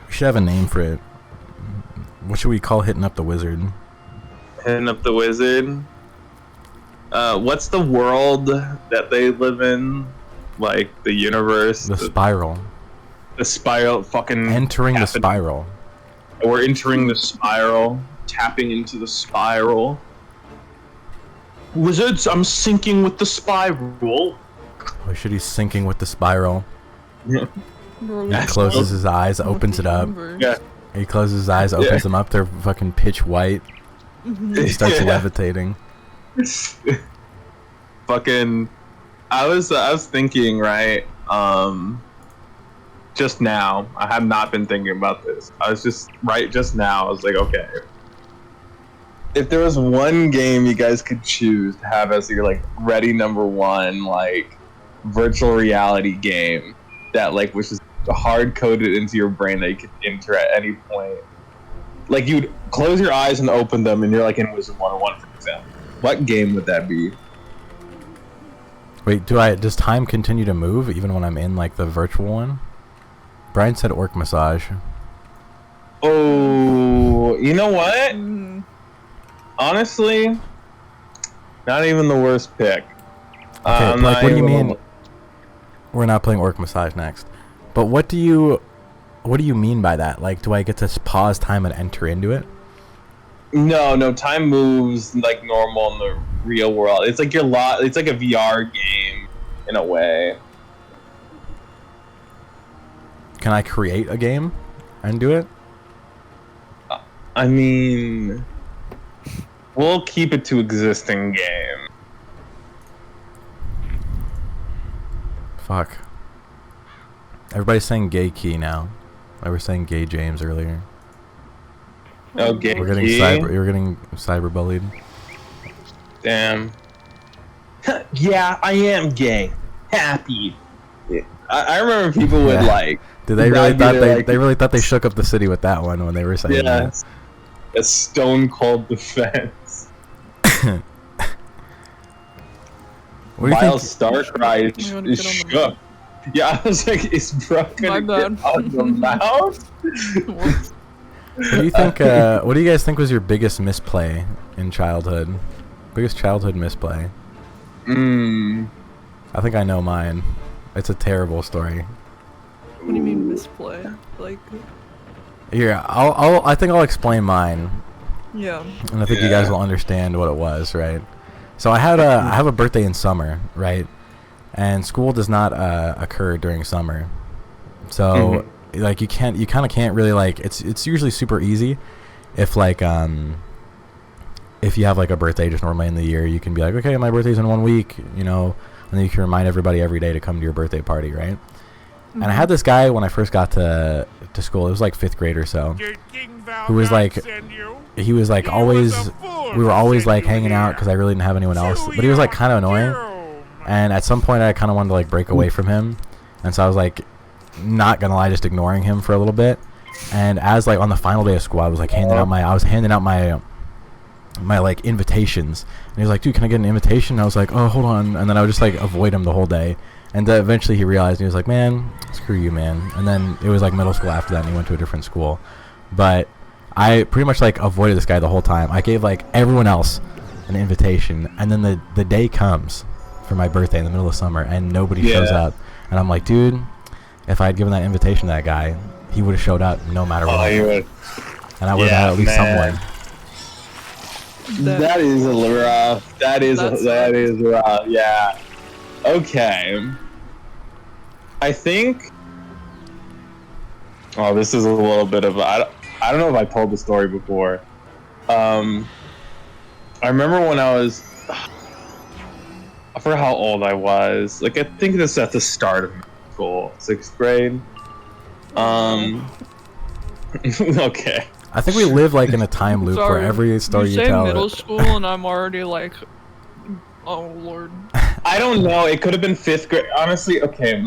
We should have a name for it. What should we call hitting up the wizard? Hitting up the wizard. What's the world that they live in? Like the universe. The spiral. The spiral. Fucking entering the spiral. We're entering the spiral. Tapping into the spiral. Wizards, I'm sinking with the spiral. Or should he sinking with the spiral? Yeah. He closes his eyes, opens it up. Yeah. He closes his eyes, opens them up. They're fucking pitch white. He starts levitating. Fucking, I was thinking, right? Just now, I have not been thinking about this. I was just now. I was like, okay, if there was one game you guys could choose to have as your like ready number one like virtual reality game that like was just hard coded into your brain that you could enter at any point, like you'd close your eyes and open them and you're like in Wizard101, for example, what game would that be? Wait, does time continue to move even when I'm in like the virtual one? Brian said orc massage. Oh, you know what? Honestly, not even the worst pick. Okay, like what do you mean? We're not playing orc massage next. But what do you mean by that? Like, do I get to pause time and enter into it? No, time moves like normal in the real world. It's like it's like a VR game in a way. Can I create a game and do it? I mean, we'll keep it to existing game. Fuck. Everybody's saying gay key now. I was saying gay James earlier. Oh, gay We're getting key? We're getting cyber bullied. Damn. Yeah, I am gay. Happy. I remember people would like. Did they really thought they really thought they shook up the city with that one when they were saying that? A stone cold defense. What do you Miles think? Starcry is shook. Yeah, I was like, is bro gonna get on the mouth? What do you think? What do you guys think was your biggest misplay in childhood? Biggest childhood misplay? I think I know mine. It's a terrible story. What do you mean misplay? Like? Here, I think I'll explain mine. Yeah. And I think you guys will understand what it was, right? So I have a birthday in summer, right? And school does not occur during summer, so like you kind of can't really like it's usually super easy if like if you have like a birthday just normally in the year, you can be like, okay, my birthday's in 1 week, you know, and then you can remind everybody every day to come to your birthday party, right? And I had this guy when I first got to school. It was like 5th grade or so, who was like, he was like always, we were always like hanging out because I really didn't have anyone else, but he was like kind of annoying. And at some point I kind of wanted to like break away from him, and so I was like, not gonna lie, just ignoring him for a little bit. And as like on the final day of school, I was like handing out my like invitations, and he was like, dude, can I get an invitation? And I was like, oh, hold on. And then I would just like avoid him the whole day, and eventually he realized, and he was like, man, screw you, man. And then it was like middle school after that, and he went to a different school. But I pretty much like avoided this guy the whole time. I gave like everyone else an invitation, and then the day comes for my birthday in the middle of summer, and nobody shows up. And I'm like, dude, if I had given that invitation to that guy, he would have showed up no matter what. And I would have had at least someone. That is rough. That is rough. Yeah. Okay. I think. Oh, this is a little bit of I don't know if I told the story before. I remember when I was. I forgot how old I was. Like, I think this is at the start of school, 6th grade. Okay. I think we live like in a time loop where every story you tell. You say middle school, and I'm already like, oh lord. I don't know. It could have been 5th grade. Honestly, okay,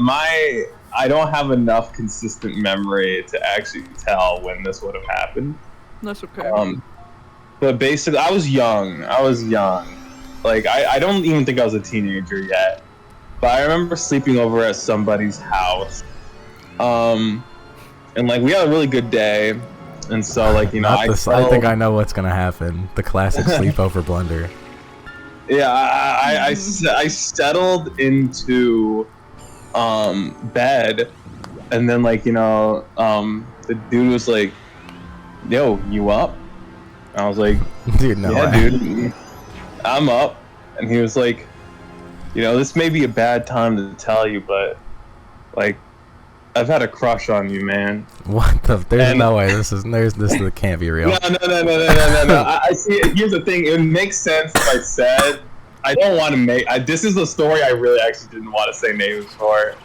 I don't have enough consistent memory to actually tell when this would have happened. That's okay. But basically, I was young. Like, I don't even think I was a teenager yet. But I remember sleeping over at somebody's house. and like we had a really good day, and so like I think I know what's gonna happen. The classic sleepover blunder. Yeah, I settled into bed, and then like the dude was like, "Yo, you up?" And I was like, "Dude, no yeah, way. dude, I'm up." And he was like, "This may be a bad time to tell you, but like, I've had a crush on you, man." What the? There's no way. This can't be real. No. I see. Here's the thing. It makes sense if I said. I don't want to make. This is a story I really actually didn't want to say names for,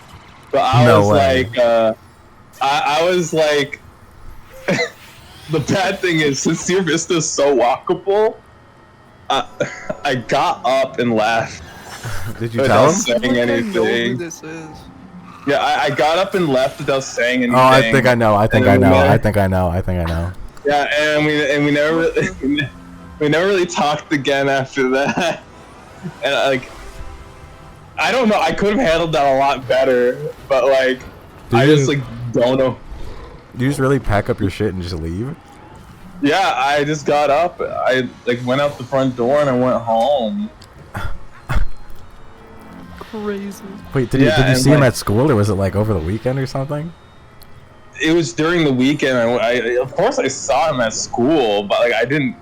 but I was like, the bad thing is, since Sierra Vista is so walkable, I got up and left. Did you tell him? Saying anything. I know who this is. Yeah, I got up and left without saying anything. Oh, I think I know. I think I know. Yeah, and we never really talked again after that. And I don't know. I could have handled that a lot better, but like, I just like don't know. Do you just really pack up your shit and just leave? Yeah, I just got up. I like went out the front door and I went home. Crazy. Wait, did you see him at school, or was it like over the weekend or something? It was during the weekend. I of course I saw him at school, but like I didn't.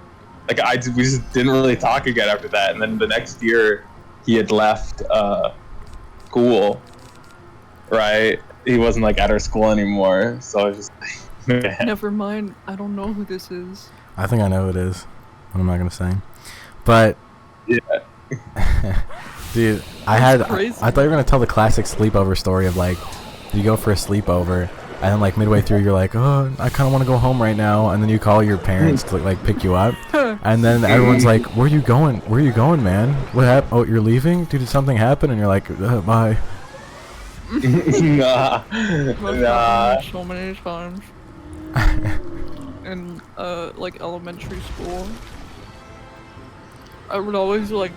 Like we just didn't really talk again after that. And then the next year, he had left school. Right? He wasn't like at our school anymore. So I was just like, never mind. I don't know who this is. I think I know who it is. What am I gonna say? But yeah. Dude, I thought you were gonna tell the classic sleepover story of like, you go for a sleepover, and then like midway through you're like, oh, I kind of want to go home right now, and then you call your parents to like pick you up, and then everyone's like, where are you going, man? What happened? Oh, you're leaving? Dude, did something happen? And you're like, bye. Nah. So many times. In like elementary school, I would always like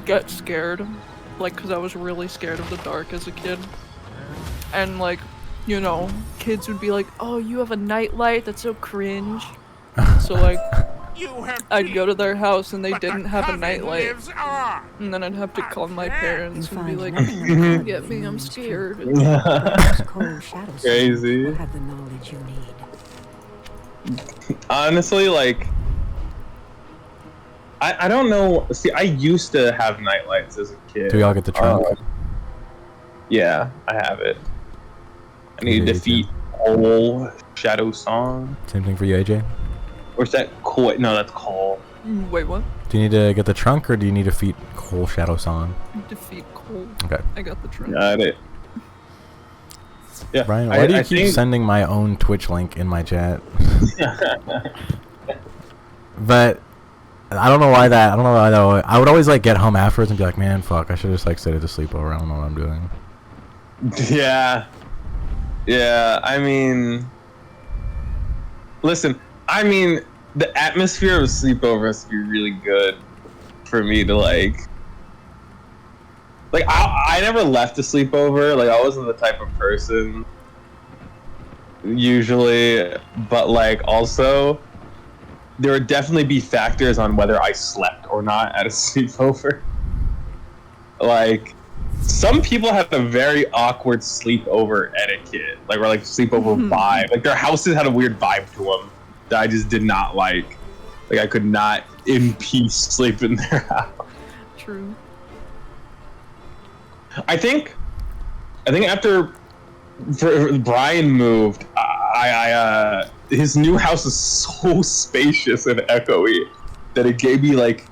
get scared, like, because I was really scared of the dark as a kid, and like, kids would be like, oh, you have a nightlight, that's so cringe. So like, I'd go to their house and they didn't have a nightlight, and then I'd have to call my parents and be like, come get me, I'm scared. Crazy. Honestly, like, I don't know. See, I used to have nightlights as a kid. Do we all get the trunk? Yeah, I have it. I need to defeat Cole Shadow Song. Same thing for you, AJ? Or is that Cole? No, that's Cole. Wait, what? Do you need to get the trunk, or do you need to defeat Cole Shadow Song? Defeat Cole. Okay. I got the trunk. Got it. Yeah. Brian, why do you keep sending my own Twitch link in my chat? But I don't know why that. I would always like get home afterwards and be like, man, fuck, I should just like stayed at the sleepover. I don't know what I'm doing. Yeah. I mean, listen. I mean, the atmosphere of a sleepover has to be really good for me to like. Like I never left a sleepover. Like I wasn't the type of person. Usually, but like also. There would definitely be factors on whether I slept or not at a sleepover. Like, some people have a very awkward sleepover etiquette, like, or like sleepover vibe. Like, their houses had a weird vibe to them that I just did not like. Like, I could not in peace sleep in their house. True. I think after Brian moved, his new house is so spacious and echoey that it gave me like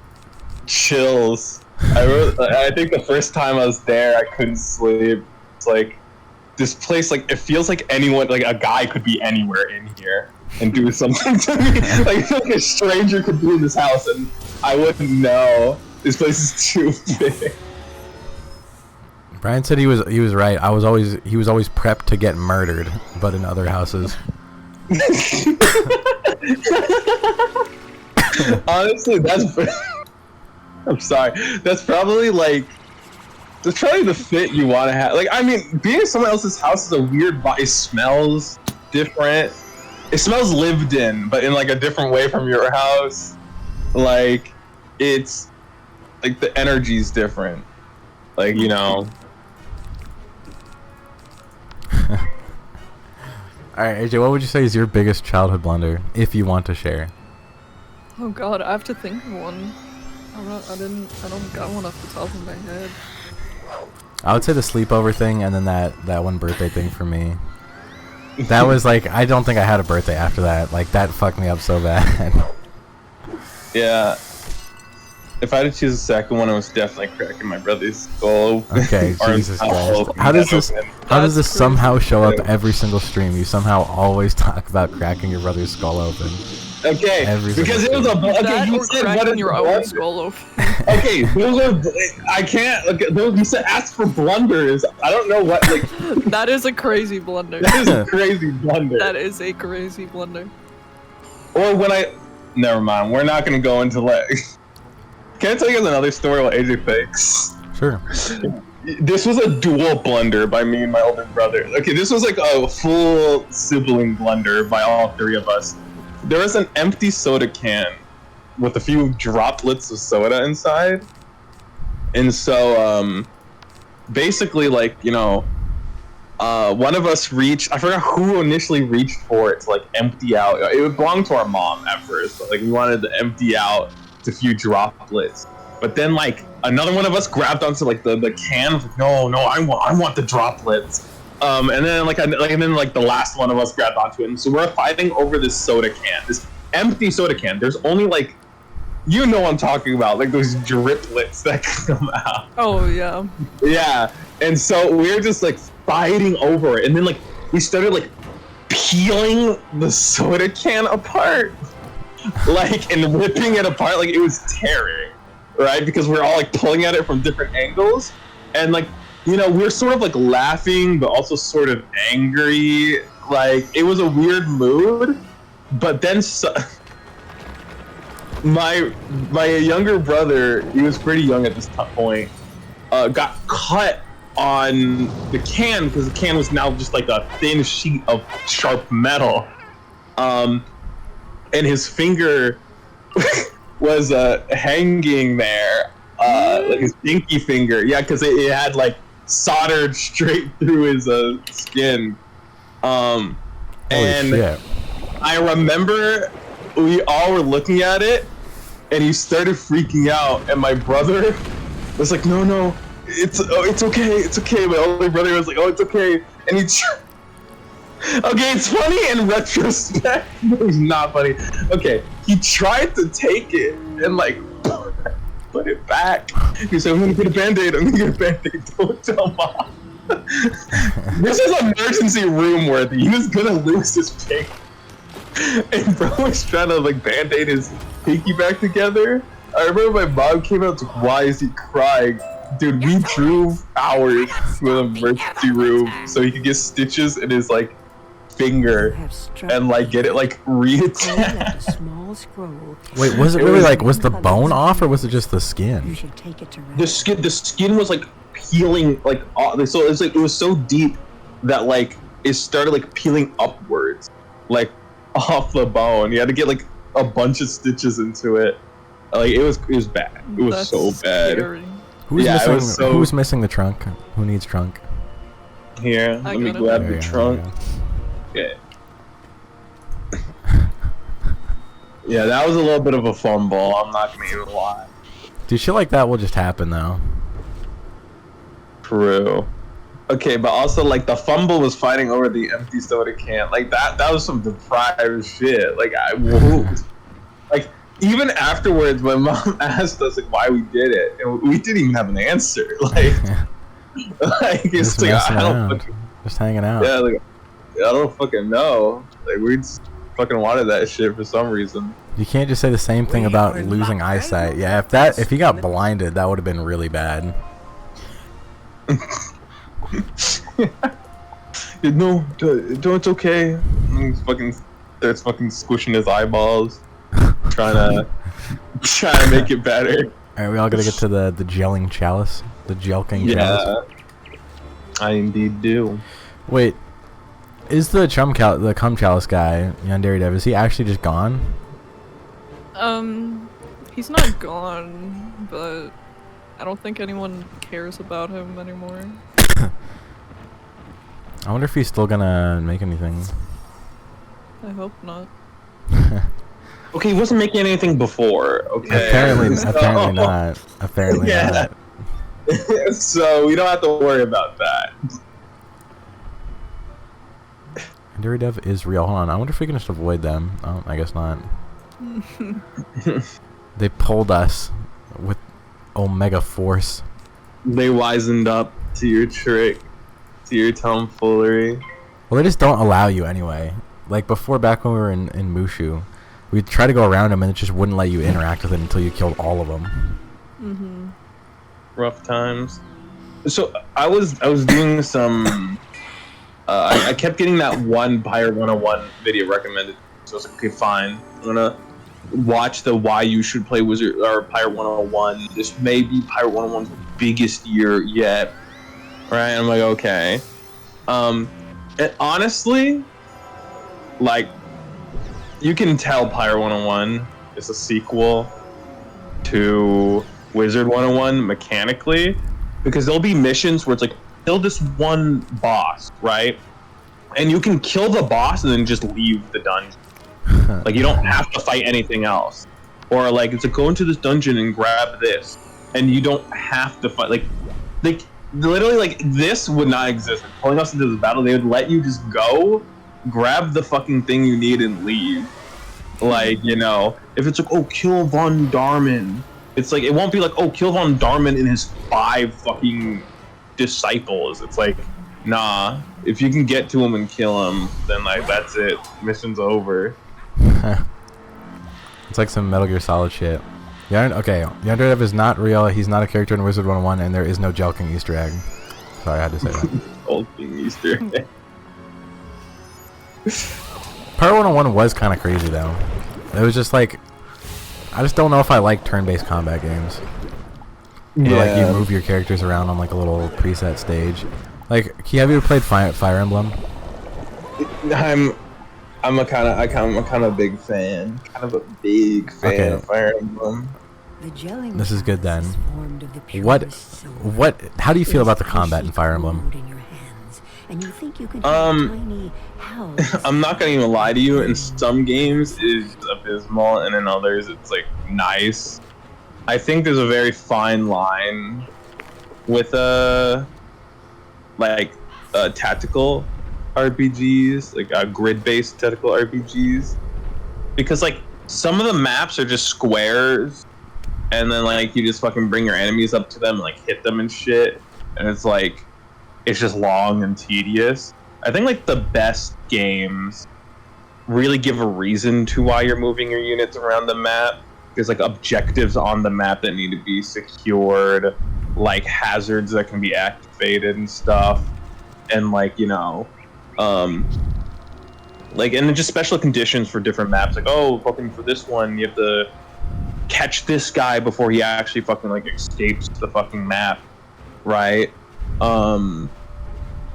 chills. I think the first time I was there, I couldn't sleep. It's like this place, like it feels like anyone, like a guy could be anywhere in here and do something to me. Like I feel like a stranger could be in this house and I wouldn't know. This place is too big. Brian said he was right. He was always prepped to get murdered, but in other houses. Honestly, I'm sorry. That's probably the fit you want to have. Like, I mean, being in someone else's house is a weird vibe. It smells. different. It smells lived in, but in like a different way from your house. Like it's like the energy's different. Like, you know. Alright, AJ, what would you say is your biggest childhood blunder, if you want to share? Oh god, I have to think of one. I don't got one off the top of my head. I would say the sleepover thing, and then that one birthday thing for me. That was like, I don't think I had a birthday after that. Like, that fucked me up so bad. Yeah. If I had to choose a second one, it was definitely cracking my brother's skull. Okay, Jesus Christ. How does this somehow show up every single stream? You somehow always talk about cracking your brother's skull open. Okay, because it was a That you or said cracking what is your own blunder? skull open. Okay, those are I can't. Okay, those you said ask for blunders. I don't know what like. That is a crazy blunder. That is a crazy blunder. That is a crazy blunder. Or when never mind. We're not gonna go into like. Can I tell you guys another story about AJ Fakes? Sure. This was a dual blunder by me and my older brother. Okay, this was like a full sibling blunder by all three of us. There was an empty soda can with a few droplets of soda inside. And so, basically, like, you know, one of us reached, I forgot who initially reached for it to, like, empty out. It belonged to our mom at first, but, like, we wanted to empty out a few droplets. But then, like, another one of us grabbed onto, like, the can. Like, no, I want the droplets. And then the last one of us grabbed onto it, and so we're fighting over this soda can, this empty soda can. There's only like, you know what I'm talking about, like those driplets that come out. Oh yeah. Yeah, and so we're just like fighting over it, and then like we started like peeling the soda can apart, like and ripping it apart, like it was tearing, right? Because we're all like pulling at it from different angles, and like. You know, we're sort of like laughing, but also sort of angry. Like, it was a weird mood. But then my younger brother, he was pretty young at this point, got cut on the can because the can was now just like a thin sheet of sharp metal. And his finger was hanging there, like his pinky finger. Yeah, because it had like soldered straight through his skin. And shit. I remember we all were looking at it, and he started freaking out, and my brother was like, no, it's okay. My older brother was like, oh, it's okay. And he okay, it's funny in retrospect. It was not funny. Okay, he tried to take it and like put it back. He said, I'm gonna get a band-aid. Don't tell mom. This is emergency room worthy. He was gonna lose his pinky. And bro was trying to like band-aid his pinky back together. I remember my mom came out to, why is he crying? Dude, we drove hours to an emergency room so he could get stitches in his like finger and like get it like reattached. Wait, was it really like, was the bone off or was it just the skin? The skin was like peeling like off. So it was like, it was so deep that like it started like peeling upwards, like off the bone. You had to get like a bunch of stitches into it. Like it was bad. It was That's so bad. scary. Who's missing the trunk? Who needs trunk? Here, let me grab the trunk. Yeah. Yeah, that was a little bit of a fumble. I'm not gonna even lie. Dude, shit like that will just happen though. True. Okay, but also like the fumble was fighting over the empty soda can. Like that was some deprived shit. Like I whooped. Like even afterwards, my mom asked us like why we did it, and we didn't even have an answer. Like, like it's like I don't just hanging out. Yeah, like I don't fucking know. Like we just fucking wanted that shit for some reason. You can't just say the same thing about losing eyesight. Yeah, if he got blinded, that would have been really bad. No, it's okay. And he fucking starts fucking squishing his eyeballs, trying to make it better. Alright, we all gotta get to the gelling chalice, the jelking chalice. I indeed do. Wait, Is the cum chalice guy, Yandere Dev, is he actually just gone? He's not gone, but I don't think anyone cares about him anymore. I wonder if he's still gonna make anything. I hope not. Okay, he wasn't making anything before. Okay. Apparently not. Apparently Yeah. not. So we don't have to worry about that. Yandere Dev is real. Hold on. I wonder if we can just avoid them. Oh, I guess not. They pulled us with Omega Force. They wisened up to your trick, to your tomfoolery. Well, they just don't allow you anyway. Like before, back when we were in Mushu, we'd try to go around them and it just wouldn't let you interact with it until you killed all of them. Rough times. So I was doing some. I kept getting that one Pyre 101 video recommended. So I was like, okay, fine. I'm gonna watch the why you should play Wizard or Pyre 101. This may be Pyre 101's biggest year yet. Right? I'm like, okay. And honestly, like, you can tell Pyre 101 is a sequel to Wizard 101 mechanically, because there'll be missions where it's like, kill this one boss, right? And you can kill the boss and then just leave the dungeon. Like, you don't have to fight anything else. Or like, it's like, go into this dungeon and grab this, and you don't have to fight. Like literally, like, this would not exist. Like, pulling us into this battle, they would let you just go, grab the fucking thing you need, and leave. Like, you know, if it's like, oh, kill Von Darman, it's like, it won't be like, oh, kill Von Darman and his 5 fucking disciples. It's like, nah, if you can get to him and kill him, then like, that's it. Mission's over. It's like some Metal Gear Solid shit. Okay, Yandere Dev is not real. He's not a character in Wizard 101, and there is no Jelking Easter egg. Sorry, I had to say that. Old King Easter egg. Pyre 101 was kind of crazy though. It was just like, I just don't know if I like turn-based combat games. Where, like, you move your characters around on like a little preset stage. Like, have you ever played Fire Emblem? I'm a kind of big fan. Kind of a big fan of Fire Emblem. This is good then. How do you feel about the combat in Fire Emblem? I'm not gonna even lie to you. In some games, it's abysmal, and in others, it's like nice. I think there's a very fine line with tactical RPGs, like grid-based tactical RPGs, because like some of the maps are just squares, and then like you just fucking bring your enemies up to them and like hit them and shit, and it's like, it's just long and tedious. I think like the best games really give a reason to why you're moving your units around the map. There's like objectives on the map that need to be secured, like hazards that can be activated and stuff, and like, you know, like, and just special conditions for different maps. Like, oh, fucking for this one, you have to catch this guy before he actually fucking like escapes the fucking map, right?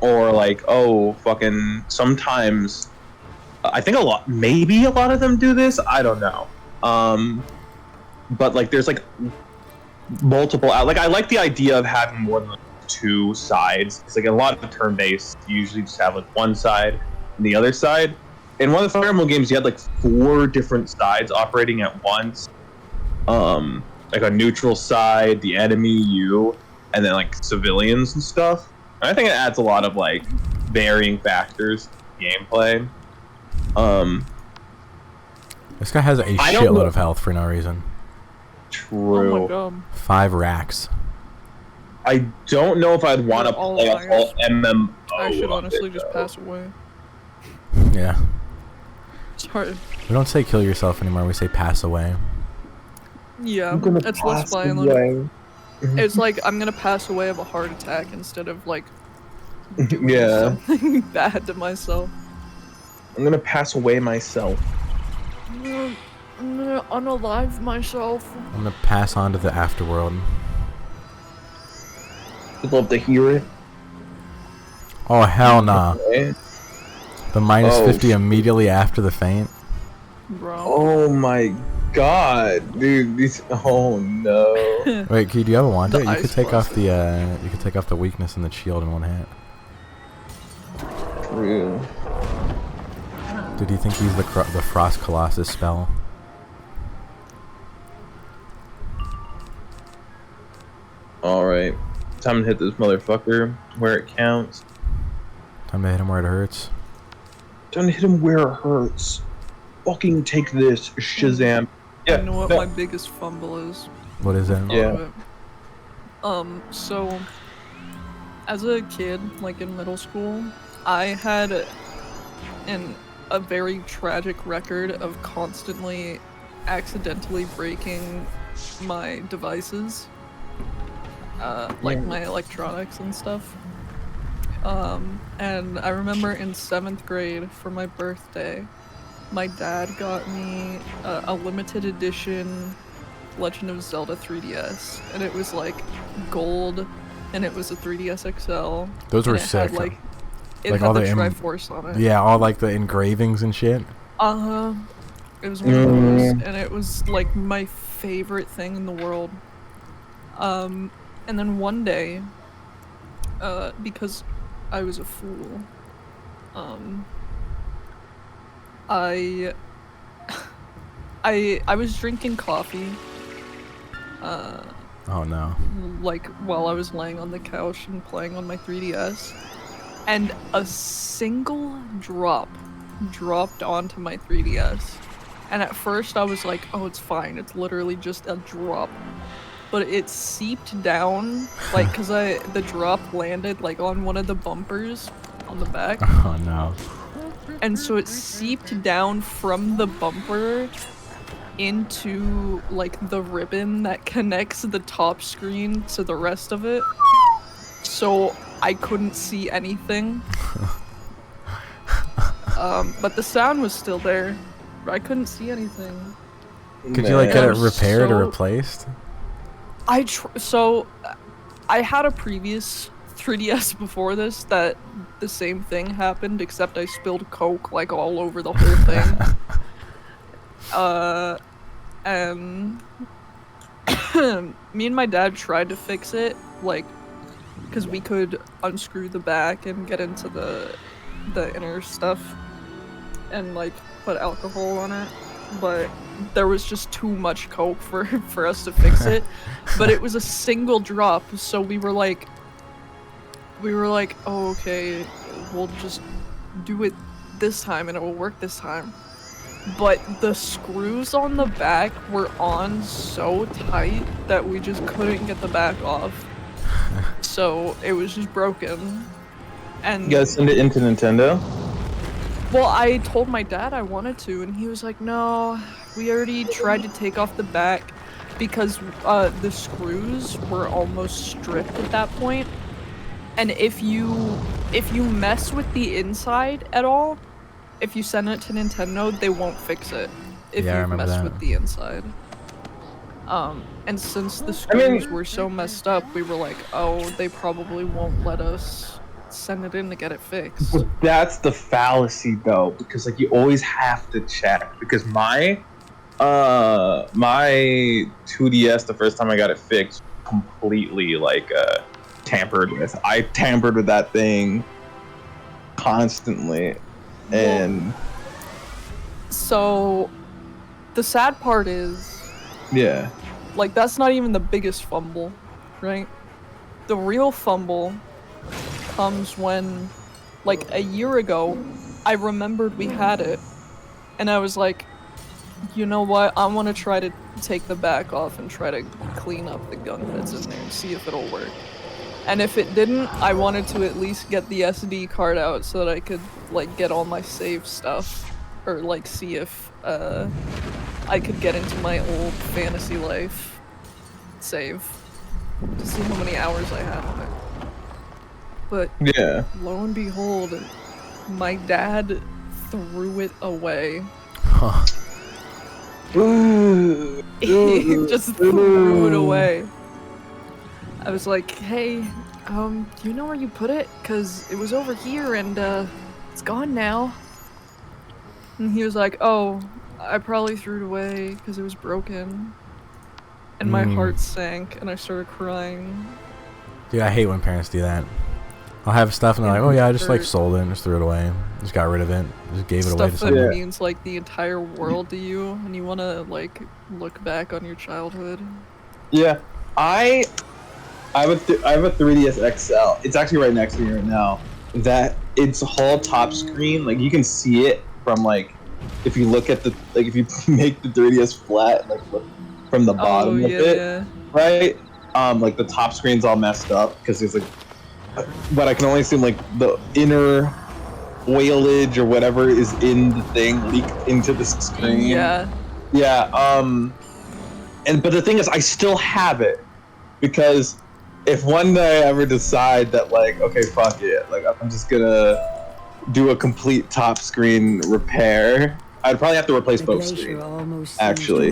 Or like, oh, fucking sometimes, I think maybe a lot of them do this, I don't know. But like, there's like multiple, like, I like the idea of having more than 2 sides. It's like a lot of turn-based, you usually just have like one side and the other side. In one of the Fire Emblem games, you had like 4 different sides operating at once. Like a neutral side, the enemy, you, and then like civilians and stuff. And I think it adds a lot of like varying factors to gameplay. This guy has a shitload of health for no reason. True. Oh my god. 5 racks. I don't know if I'd want to play a whole MMO. I should honestly just pass away. Yeah. Sorry. We don't say kill yourself anymore, we say pass away. Yeah, it's less violent. It's like, I'm gonna pass away of a heart attack instead of like doing something bad to myself. I'm gonna pass away myself. I'm gonna unalive myself. I'm gonna pass on to the afterworld. You'd love to hear it. Oh hell nah. The minus Oh, 50 immediately after the faint. Bro. Oh my god, dude! These. Oh no. Wait, Key, do you ever want The it? You could ice take off plastic. the you could take off the weakness and the shield in one hit. True. Did you think he's the Frost Colossus spell? All right, time to hit this motherfucker where it counts. Time to hit him where it hurts. Time to hit him where it hurts. Fucking take this, Shazam. Yeah. You know what no. my biggest fumble is? What is it? Yeah. So as a kid, like in middle school, I had a very tragic record of constantly accidentally breaking my devices, like my electronics and stuff. And I remember in 7th grade for my birthday, my dad got me a limited edition Legend of Zelda 3DS, and it was like gold, and it was a 3DS XL. Those were and it sick. Had, like, it Like had all the the Triforce on it. Yeah, all like the engravings and shit. It was one of those, and it was like my favorite thing in the world. And then one day, because I was a fool, I was drinking coffee, Oh no. like while I was laying on the couch and playing on my 3DS, and a single drop dropped onto my 3DS. And at first I was like, oh, it's fine, it's literally just a drop. But it seeped down, like, cause the drop landed like on one of the bumpers on the back. Oh no. And so it seeped down from the bumper into like the ribbon that connects the top screen to the rest of it. So I couldn't see anything. But the sound was still there. I couldn't see anything. Could you like get it Man. repaired or So- replaced? So I had a previous 3DS before this that the same thing happened, except I spilled Coke like all over the whole thing. And me and my dad tried to fix it, like, because we could unscrew the back and get into the inner stuff and like put alcohol on it, but there was just too much Coke for us to fix it. But it was a single drop, so we were like, oh, okay, we'll just do it this time and it will work this time. But the screws on the back were on so tight that we just couldn't get the back off. So it was just broken. And You guys send it into Nintendo? well, I told my dad I wanted to, and he was like, no, we already tried to take off the back because the screws were almost stripped at that point. And if you mess with the inside at all, if you send it to Nintendo, they won't fix it if Yeah, I you remember mess that. with the inside. And since the screws were so messed up, we were like, oh, they probably won't let us send it in to get it fixed. But that's the fallacy, though, because like you always have to check. Because my 2DS, the first time I got it fixed, completely like tampered with. I tampered with that thing constantly, and So the sad part is, yeah. like, that's not even the biggest fumble, right? The real fumble comes when, like, a year ago, I remembered we had it, and I was like, you know what, I want to try to take the back off and try to clean up the gunk that's in there and see if it'll work. And if it didn't, I wanted to at least get the SD card out so that I could, like, get all my save stuff, or, like, see if, I could get into my old fantasy life save to see how many hours I had on it. But Yeah. lo and behold, my dad threw it away. Huh. Ooh. He just threw it away. I was like, hey, do you know where you put it? 'Cause it was over here and, it's gone now. And he was like, oh, I probably threw it away because it was broken. And my heart sank and I started crying. Dude, I hate when parents do that. I'll have stuff and they're like, oh yeah, I just like sold it and just threw it away. Just got rid of it. Just gave it away to Stuff someone. that means like the entire world to you and you want to like look back on your childhood. Yeah, I have a 3DS XL. It's actually right next to me right now. That it's whole top screen, like you can see it from like if you look at the like if you make the 3DS flat, like look from the bottom of it, right? Like the top screen's all messed up because there's like, but I can only see like the inner oilage or whatever is in the thing leaked into the screen. Yeah. And but the thing is, I still have it because if one day I ever decide that like, okay, fuck it, like I'm just gonna do a complete top screen repair, I'd probably have to replace both screens actually,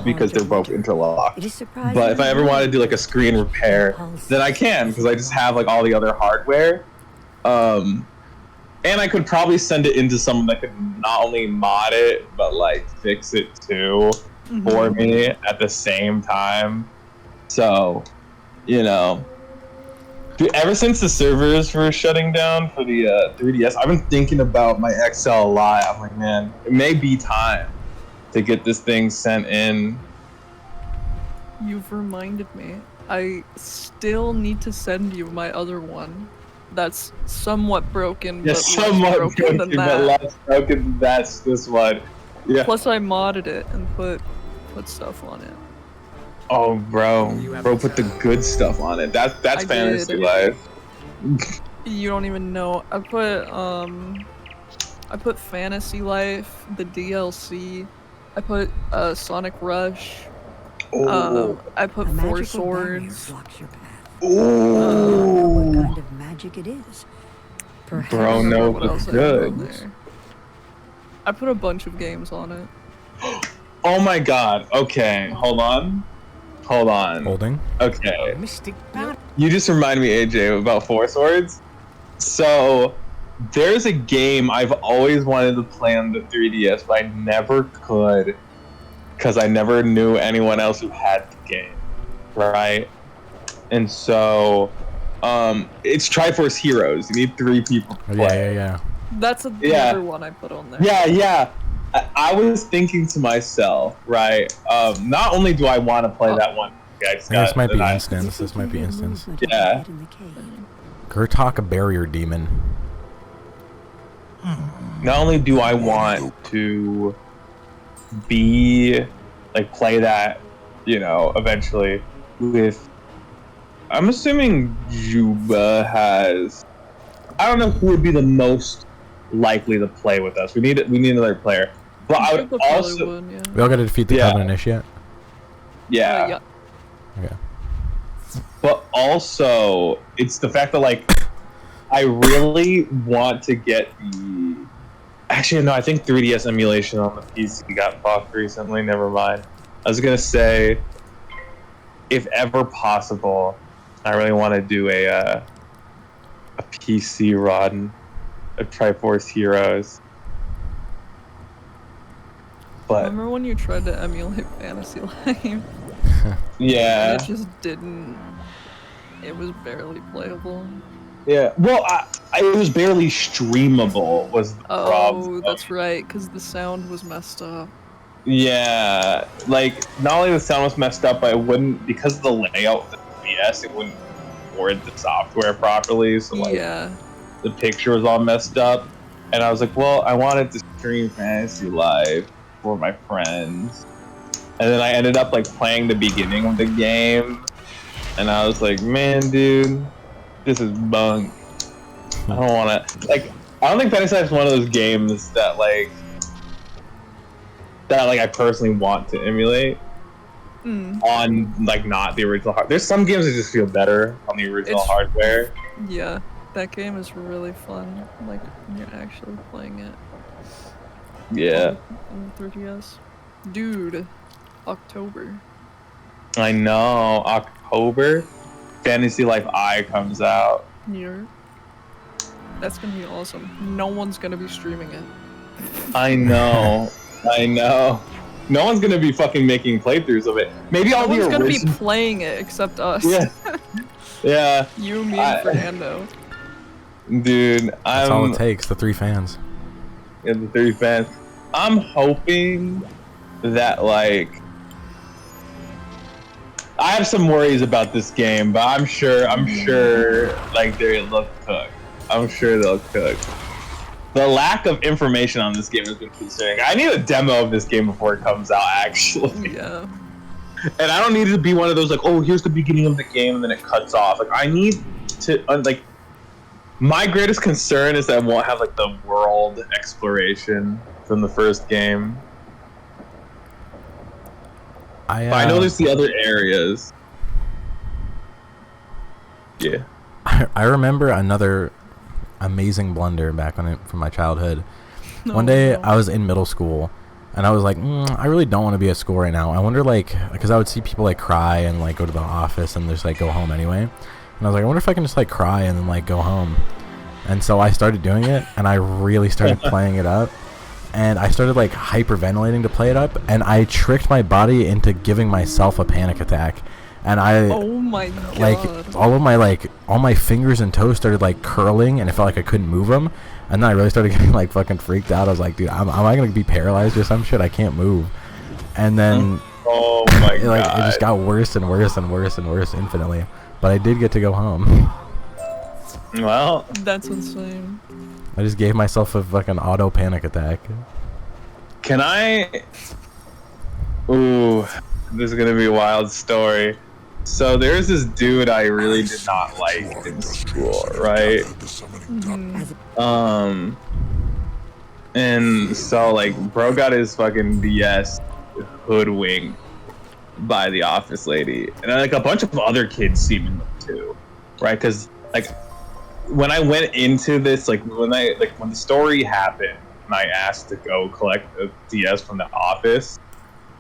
because they're both interlocked. But if I ever want to do like a screen repair, then I can because I just have like all the other hardware. And I could probably send it into someone that could not only mod it but like fix it too for me at the same time. So, you know, dude, ever since the servers were shutting down for the 3DS, I've been thinking about my XL a lot. I'm like, man, it may be time to get this thing sent in. You've reminded me. I still need to send you my other one. That's somewhat broken, Yeah, but somewhat less broken than but that. less broken. That's this one. Yeah. Plus, I modded it and put stuff on it. Oh, bro, put the good stuff on it. That's fantasy life. You don't even know. I put Fantasy Life, the DLC. I put Sonic Rush. Oh. I put Four Swords. Ooh. What kind of magic it is. Perhaps. Bro, no, it's good. I put a bunch of games on it. Oh my god. Okay, hold on. Holding. Okay. You just reminded me, AJ, about Four Swords. So, there's a game I've always wanted to play on the 3DS, but I never could because I never knew anyone else who had the game, right? And so, it's Triforce Heroes. You need 3 people to play. Yeah. That's the other one I put on there. Yeah. I was thinking to myself, right? Not only do I want to play that one, guys. This might be instance. This might be instance. Yeah. Gurtok, a barrier demon. Not only do I want to be like play that, you know, eventually with. I'm assuming Juba has. I don't know who would be the most likely to play with us. We need another player. But I would also. We all got to defeat the Covenant Initiate. Yeah. Okay. But also, it's the fact that like, I really want to get the. Actually, no. I think 3DS emulation on the PC got fucked recently. Never mind. I was gonna say, if ever possible, I really want to do a PC run of Triforce Heroes. But remember when you tried to emulate Fantasy Life? Yeah. And it just didn't. It was barely playable. Yeah. Well, it was barely streamable. Was the problem? Oh, that's right, because the sound was messed up. Yeah, like not only the sound was messed up, but it wouldn't because of the layout of the PS. It wouldn't record the software properly, so like the picture was all messed up. And I was like, well, I wanted to stream Fantasy Live for my friends, and then I ended up like playing the beginning of the game, and I was like, man, dude, this is bunk. I don't want to like. I don't think Fantasy Life is one of those games that I personally want to emulate on like not the original hardware. There's some games that just feel better on the original hardware. Yeah, that game is really fun. Like when you're actually playing it. Yeah. On the 3DS. Dude, October. I know. October. Fantasy Life I comes out. Here. That's gonna be awesome. No one's gonna be streaming it. I know. No one's gonna be fucking making playthroughs of it. Maybe No all the one's gonna be original. playing it except us. Yeah. Yeah. You, me, and Fernando. Dude, That's all it takes. The 3 fans. Yeah, the 3 fans. I'm hoping that like. I have some worries about this game, but I'm sure like they'll cook. I'm sure they'll cook. The lack of information on this game has been concerning. I need a demo of this game before it comes out, actually. Yeah. And I don't need it to be one of those like, oh, here's the beginning of the game and then it cuts off. Like I need to like. My greatest concern is that I won't have like the world exploration from the first game. I know there's the other areas. Yeah. I remember another amazing blunder back from my childhood. One day I was in middle school and I was like, I really don't want to be at school right now. I wonder like, because I would see people like cry and like go to the office and just like go home anyway. And I was like, I wonder if I can just like cry and then like go home. And so I started doing it and I really started playing it up. And I started like hyperventilating to play it up, and I tricked my body into giving myself a panic attack. And oh my god. Like all my fingers and toes started like curling, and it felt like I couldn't move them. And then I really started getting like fucking freaked out. I was like, dude, am I gonna be paralyzed or some shit? I can't move. And then oh my god, it just got worse and worse and worse and worse infinitely. But I did get to go home. Well, that's insane. I just gave myself a fucking auto panic attack. Can I? Ooh, this is gonna be a wild story. So there's this dude I really did not like in school, right? And so like, bro got his fucking DS hoodwinked by the office lady, and like a bunch of other kids seemingly too, right? Because like, when I went into this, like when the story happened, and I asked to go collect a DS from the office,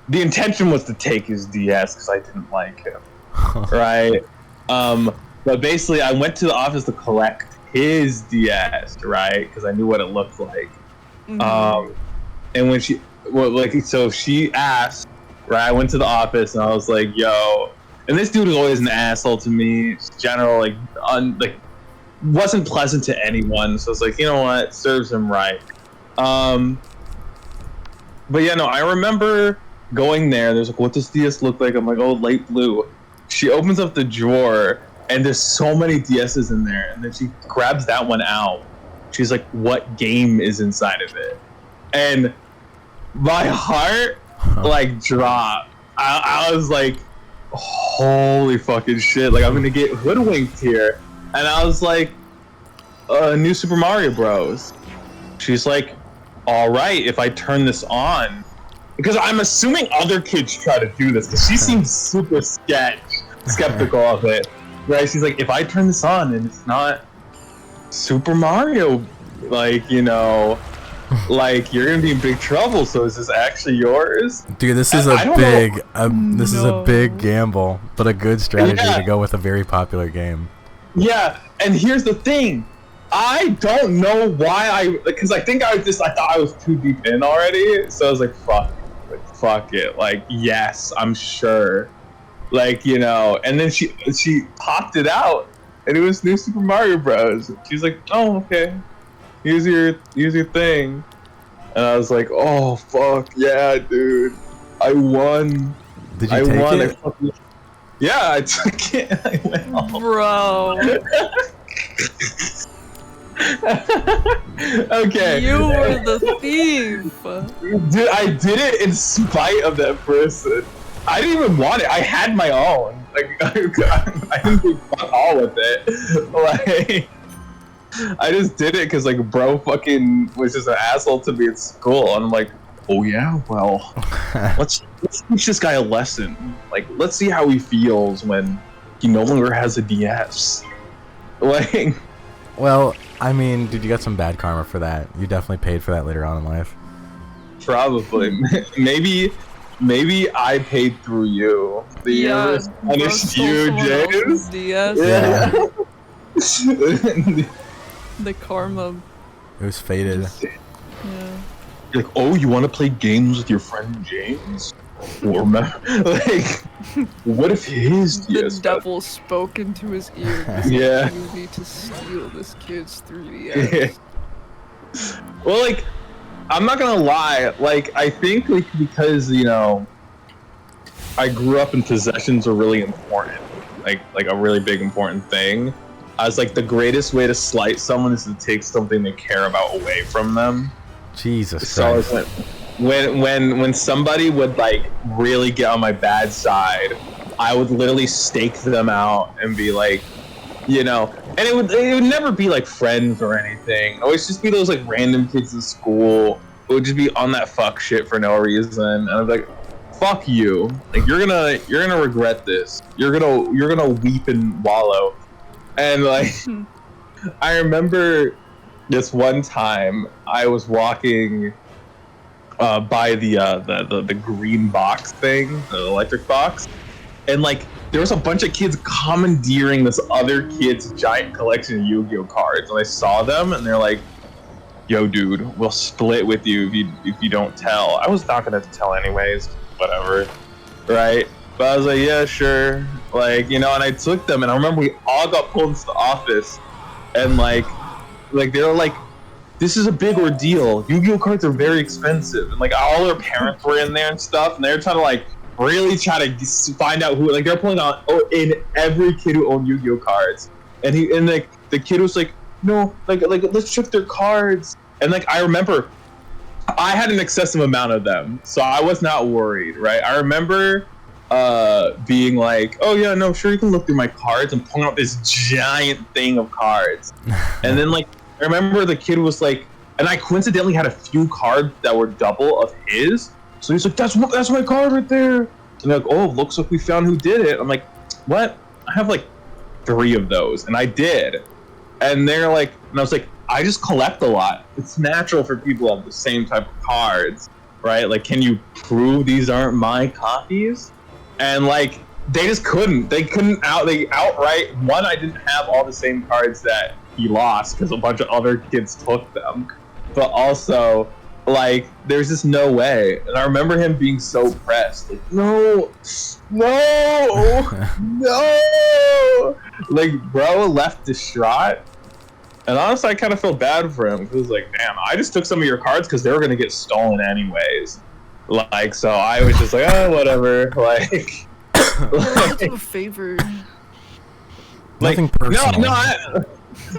the intention was to take his DS because I didn't like him, right? But basically, I went to the office to collect his DS, right? Because I knew what it looked like. And when so she asked, right? I went to the office and I was like, "Yo," and this dude was always an asshole to me, just general, like, wasn't pleasant to anyone. So I was like, you know what, serves him right. But yeah, no, I remember going there. There's like, what does DS look like? I'm like, oh, light blue. She opens up the drawer and there's so many DSs in there, and then she grabs that one out. She's like, what game is inside of it? And my heart like dropped. I was like, holy fucking shit, like I'm gonna get hoodwinked here. And I was like, New Super Mario Bros. She's like, all right, if I turn this on, because I'm assuming other kids try to do this, because she seems super skeptical of it, right? She's like, if I turn this on and it's not Super Mario, like, you know, like, you're gonna be in big trouble. So is this actually yours? Dude, this is is a big gamble, but a good strategy to go with a very popular game. Yeah, and here's the thing. I don't know why because I thought I was too deep in already. So I was like, fuck it. Like, yes, I'm sure. Like, you know, and then she popped it out and it was New Super Mario Bros. She's like, oh, okay. Here's your thing. And I was like, oh, fuck, yeah, dude. I won. Did you take it? Yeah, I took it. I went home. Bro. Okay. You were the thief. Dude, I did it in spite of that person. I didn't even want it. I had my own. Like, I didn't do fuck all with it. Like, I just did it because, like, bro fucking was just an asshole to me at school. And I'm like, oh yeah, well, let's teach this guy a lesson. Like, let's see how he feels when he no longer has a DS. Like, well, I mean, dude, you got some bad karma for that. You definitely paid for that later on in life. probably. Maybe I paid through you. The universe punished you, James. DS. Yeah. The karma. It was fated. Yeah. You're like, oh, you want to play games with your friend James? Or like, what if his The devil spoke into his ear. Yeah. You need to steal this kid's 3DS. Well, like, I'm not gonna lie. Like, I think like because I grew up and possessions are really important. Like a really big important thing. I was like, the greatest way to slight someone is to take something they care about away from them. Jesus So Christ. it's like, when somebody would like really get on my bad side, I would literally stake them out and be like, and it would never be like friends or anything. It would just be those like random kids in school who would just be on that fuck shit for no reason. And I was like, fuck you. Like you're gonna regret this. You're gonna weep and wallow. And like I remember this one time I was walking by the green box thing, the electric box, and like there was a bunch of kids commandeering this other kid's giant collection of Yu-Gi-Oh cards, and I saw them and they're like, yo dude, we'll split with you if you don't tell. I was not gonna tell anyways, whatever, right? But I was like, yeah, sure, like, and I took them, and I remember we all got pulled into the office, and like they were like, this is a big ordeal. Yu-Gi-Oh cards are very expensive, and like all their parents were in there and stuff, and they were trying to like really try to find out who, like they're pulling on in every kid who owned Yu-Gi-Oh cards, and like the kid was like, no, like let's check their cards, and like I remember I had an excessive amount of them, so I was not worried, right? I remember being like, oh yeah, no, sure, you can look through my cards, and pulling out this giant thing of cards, and then like I remember the kid was like, and I coincidentally had a few cards that were double of his, so he's like, that's my card right there, and they're like, oh, looks like we found who did it. I'm like, what? I have like 3 of those, and I did, and they're like, and I was like, I just collect a lot. It's natural for people to have the same type of cards, right? Like, can you prove these aren't my copies? And like, they just couldn't. They outright, one, I didn't have all the same cards that he lost because a bunch of other kids took them. But also, like, there's just no way. And I remember him being so pressed. Like, no. Like, bro left distraught. And honestly, I kind of felt bad for him. Because, like, damn, I just took some of your cards because they were going to get stolen anyways. Like, so I was just like, oh, whatever. Like, I'll do a favor. Nothing personal.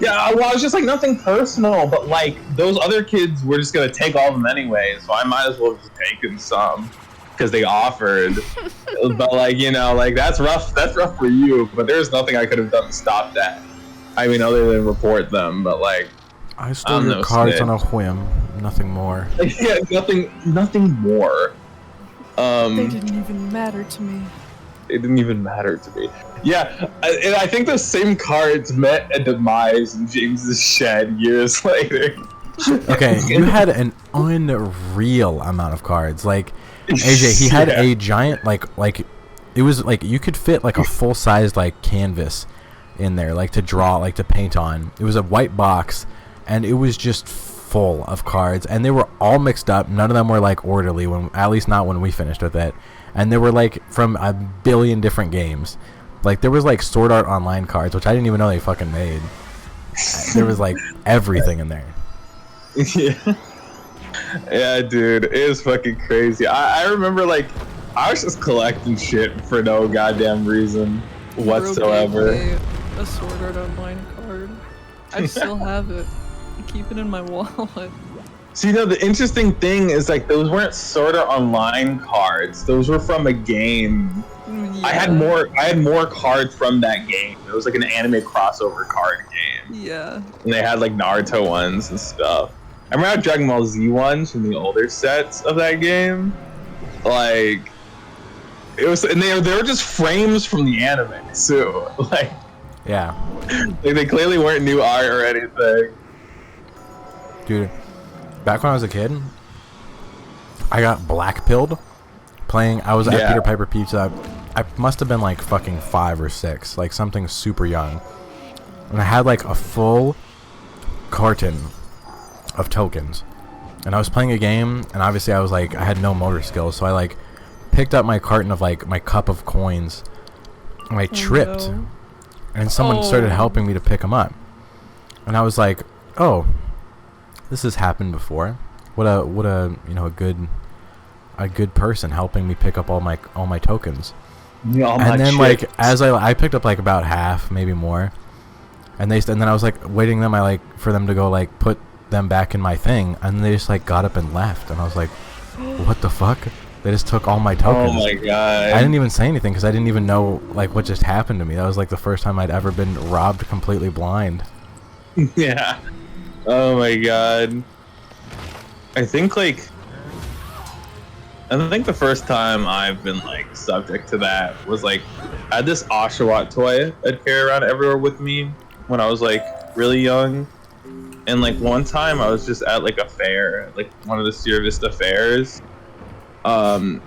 Yeah, well, I was just like, nothing personal, but like, those other kids were just gonna take all of them anyway, so I might as well have just taken some because they offered. But like, like that's rough for you, but there's nothing I could have done to stop that. I mean, other than report them, but like, I stole your cards on a whim, nothing more. Yeah, nothing more. They didn't even matter to me. It didn't even matter to me. Yeah, and I think those same cards met a demise in James's shed years later. Okay, you had an unreal amount of cards. Like, AJ, he had a giant, like it was like you could fit like a full-size like canvas in there, like to draw, like to paint on. It was a white box, and it was just full of cards, and they were all mixed up. None of them were like orderly, at least not when we finished with it. And they were like from a billion different games. Like there was like Sword Art Online cards, which I didn't even know they fucking made. There was like everything in there. Yeah, dude, it was fucking crazy. I remember like I was just collecting shit for no goddamn reason whatsoever. A Sword Art Online card. I still have it. I keep it in my wallet. See, no, the interesting thing is like those weren't Sword Art Online cards. Those were from a game. Yeah. I had more cards from that game. It was like an anime crossover card game. Yeah. And they had like Naruto ones and stuff. I remember I had Dragon Ball Z ones from the older sets of that game. Like, it was, and they were just frames from the anime too. Like, yeah. Like they clearly weren't new art or anything. Dude. Back when I was a kid, I got black-pilled playing. I was at Peter Piper Pizza. I must have been like fucking 5 or 6, like something super young. And I had like a full carton of tokens, and I was playing a game, and obviously I had no motor skills, so I like picked up my carton of like my cup of coins, and I tripped, no. and someone started helping me to pick them up, and I was like, oh, this has happened before. What a you know, a good person helping me pick up all my tokens. And then like as I picked up like about half, maybe more, and then I was like waiting for them to go like put them back in my thing, and they just like got up and left, and I was like, what the fuck? They just took all my tokens. Oh my god! I didn't even say anything because I didn't even know like what just happened to me. That was like the first time I'd ever been robbed completely blind. Yeah. Oh my god. I think the first time I've been like subject to that was like I had this Oshawott toy I'd carry around everywhere with me when I was like really young, and like one time I was just at like a fair, like one of the Sierra Vista fairs, and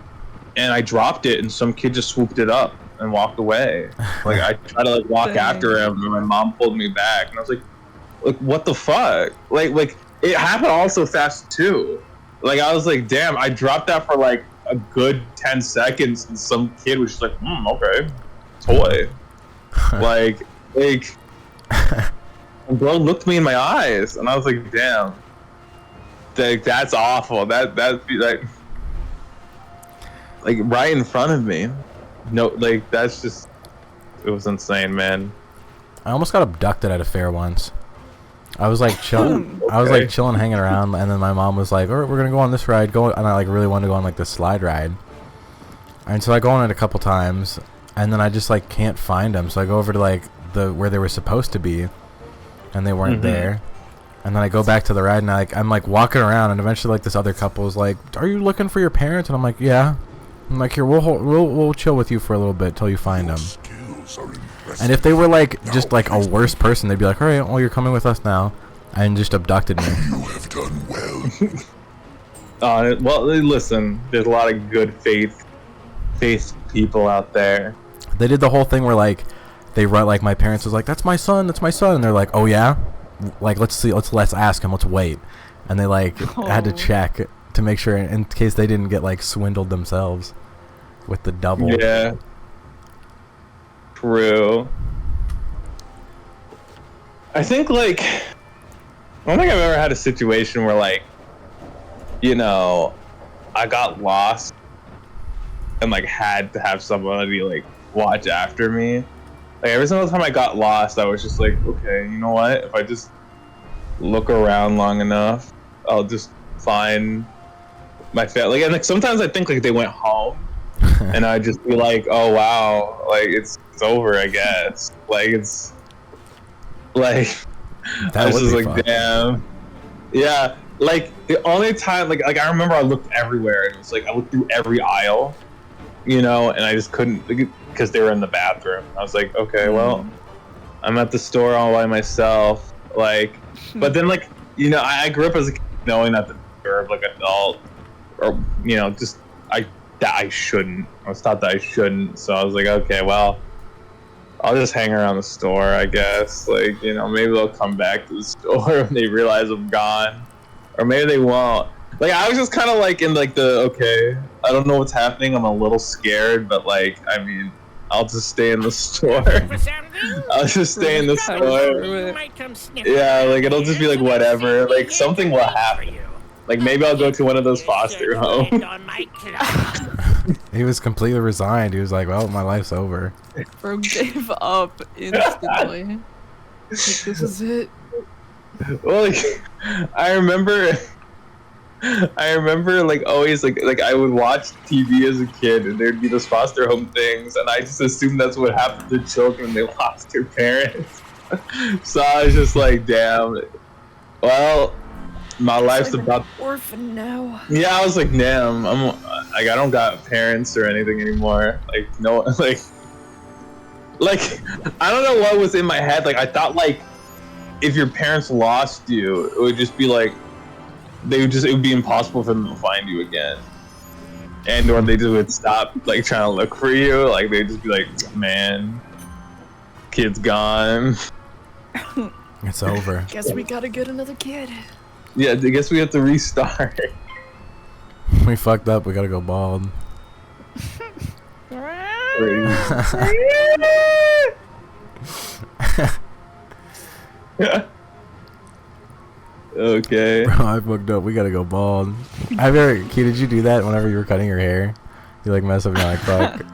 I dropped it and some kid just swooped it up and walked away. Like I tried to like walk after him and my mom pulled me back, and I was like what the fuck? Like it happened all so fast too. Like I was like, damn, I dropped that for like a good 10 seconds and some kid was just like, okay, toy. like and bro looked me in my eyes and I was like, damn, that's awful. That'd be like right in front of me. No, like that's just, it was insane, man. I almost got abducted at a fair once. I was like chilling. Okay. I was like chilling, hanging around, and then my mom was like, "All right, we're gonna go on this ride." And I like really wanted to go on like this slide ride, and so I go on it a couple times, and then I just like can't find them. So I go over to like where they were supposed to be, and they weren't there. And then I go back to the ride, and I'm like walking around, and eventually like this other couple is like, "Are you looking for your parents?" And I'm like, "Yeah." I'm like, "Here, we'll chill with you for a little bit till you find them." And if they were like just like a worse person, they'd be like, "All right, well, you're coming with us now," and just abducted me. You have done well. Well, listen, there's a lot of good faith people out there. They did the whole thing where like they run, like my parents was like, "That's my son," and they're like, "Oh yeah, like let's see, let's ask him, let's wait," and they like had to check to make sure in case they didn't get like swindled themselves with the double. Yeah. True. I think like I don't think I've ever had a situation where like, you know, I got lost and like had to have somebody like watch after me. Like every single time I got lost, I was just like, okay, you know what? If I just look around long enough, I'll just find my family. And like sometimes I think like they went home, and I'd just be like, oh wow, like it's over, I guess. Like it's like I was just like, fun. damn. Yeah, like the only time like I remember I looked everywhere and it was like I looked through every aisle, you know, and I just couldn't because they were in the bathroom. I was like, okay, well, I'm at the store all by myself. Like, but then like, you know, I grew up as a kid knowing that the curve like adult, or you know, just that I shouldn't. I was taught that I shouldn't. So I was like, okay, well, I'll just hang around the store, I guess. Like, you know, maybe they'll come back to the store when they realize I'm gone, or maybe they won't. Like, I was just kind of like in like okay, I don't know what's happening. I'm a little scared, but like, I mean, I'll just stay in the store. I'll just stay in the store. Yeah, like it'll just be like whatever. Like something will happen. Like maybe I'll go to one of those foster homes. He was completely resigned. He was like, "Well, my life's over." Bro gave up instantly. Like, this is it. Well, like, I remember like always like I would watch TV as a kid, and there'd be those foster home things, and I just assumed that's what happened to children when they lost their parents. So I was just like, damn. Well, my life's about orphan now. Yeah, I was like, damn, I'm like I don't got parents or anything anymore. Like no, like I don't know what was in my head. Like I thought like if your parents lost you, it would just be like it would be impossible for them to find you again, and or they just would stop like trying to look for you. Like they'd just be like, man, kid's gone. It's over. Guess we gotta get another kid. Yeah, I guess we have to restart. We fucked up. We gotta go bald. Okay. Bro, I fucked up. We gotta go bald. Have you ever, Key, did you do that whenever you were cutting your hair? You like mess up and you're like, fuck.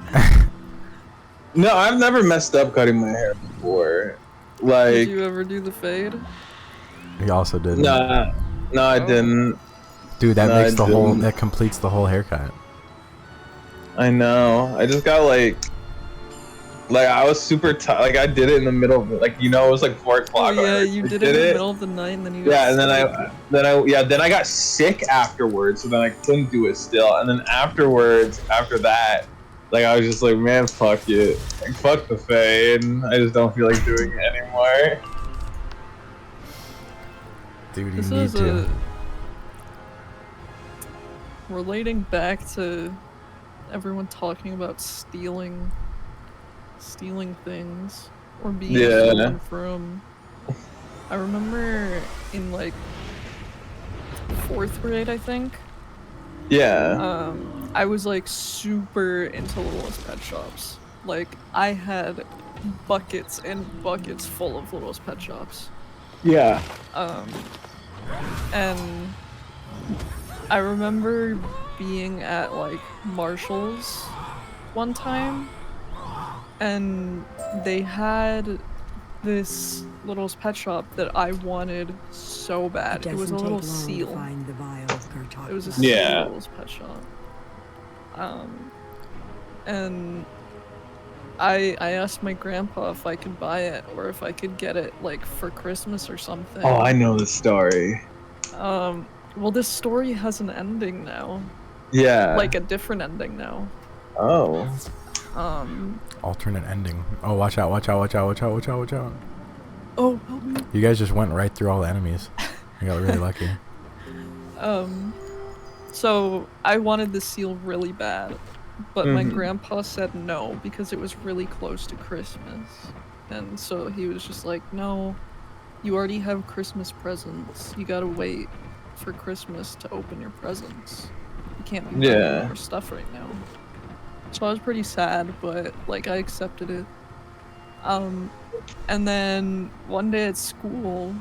No, I've never messed up cutting my hair before. Did Like, you ever do the fade? He also did. nah, no, I Oh. didn't. Dude, that No, makes I the whole, didn't. that completes the whole haircut. I know. I just got like I was super tired. Like I did it in the middle of it. Like it was like 4 o'clock. Yeah, I you did it in the middle of the night, and then you. Yeah, and then I got sick afterwards, so then I couldn't do it still. And then after that, like I was just like, man, fuck it, like fuck the fade. I just don't feel like doing it anymore. Dude, you This need is to. relating back to everyone talking about stealing things or being Yeah. stolen from. I remember in like 4th grade, I think. Yeah. I was like super into Littlest Pet Shops. Like I had buckets and buckets full of Littlest Pet Shops. Yeah. And I remember being at like Marshall's one time, and they had this Littlest Pet Shop that I wanted so bad. It was a little seal. Find the vial of Kurtok. It was a seal Yeah. Littlest Pet Shop. And I asked my grandpa if I could buy it or if I could get it like for Christmas or something. Oh, I know the story. Well, this story has an ending now. Yeah. Like a different ending now. Oh. Alternate ending. Oh, watch out, watch out, watch out, watch out, watch out, watch out. Oh, help me. You guys just went right through all the enemies. You got really lucky. So I wanted the seal really bad, but my Mhm. grandpa said no because it was really close to Christmas. And so he was just like, no, you already have Christmas presents. You gotta wait for Christmas to open your presents. You can't be buying Yeah. more stuff right now. So I was pretty sad, but like I accepted it. And then one day at school,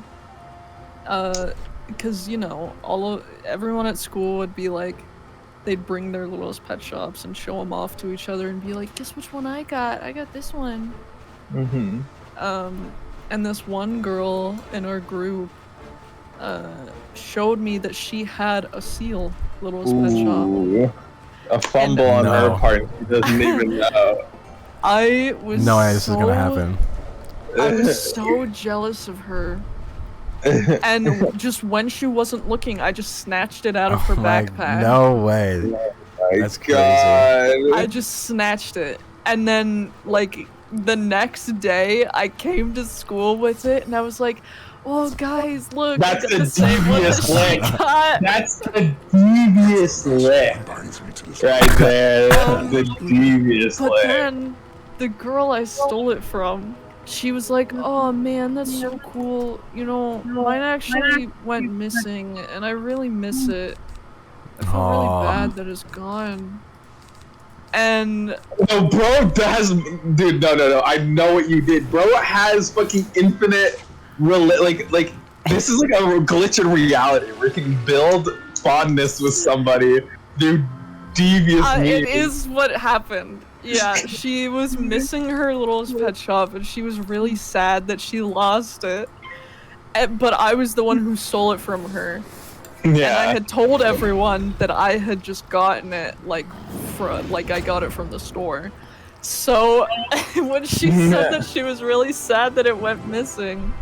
because everyone at school would be like, they'd bring their Littlest Pet Shops and show them off to each other and be like, guess which one I got this one. Mm-hmm. And this one girl in our group showed me that she had a seal Littlest Pet Shop. Ooh. A fumble on her No. part. She doesn't even know. I was No way this is gonna happen. I was so jealous of her. And just when she wasn't looking, I just snatched it out of her Oh my- backpack. No way. My That's crazy. God. I just snatched it. And then, like, the next day, I came to school with it, and I was like, oh, guys, look. I That's got a the same one devious that she lick. got. That's a devious lick. Right there. That's a devious But lick. then, the girl I stole it from, she was like, oh man, that's so cool. You know, mine actually went missing, and I really miss it. I feel Aw. really bad that it's gone. And No, bro does. Dude, no. I know what you did. Bro has fucking infinite. Like, this is like a glitch in reality where you can build fondness with somebody through devious it means. is what happened. Yeah, she was missing her Littlest Pet Shop, and she was really sad that she lost it. But I was the one who stole it from her. And I Yeah. had told everyone that I had just gotten it, like I got it from the store. So when she said that she was really sad that it went missing,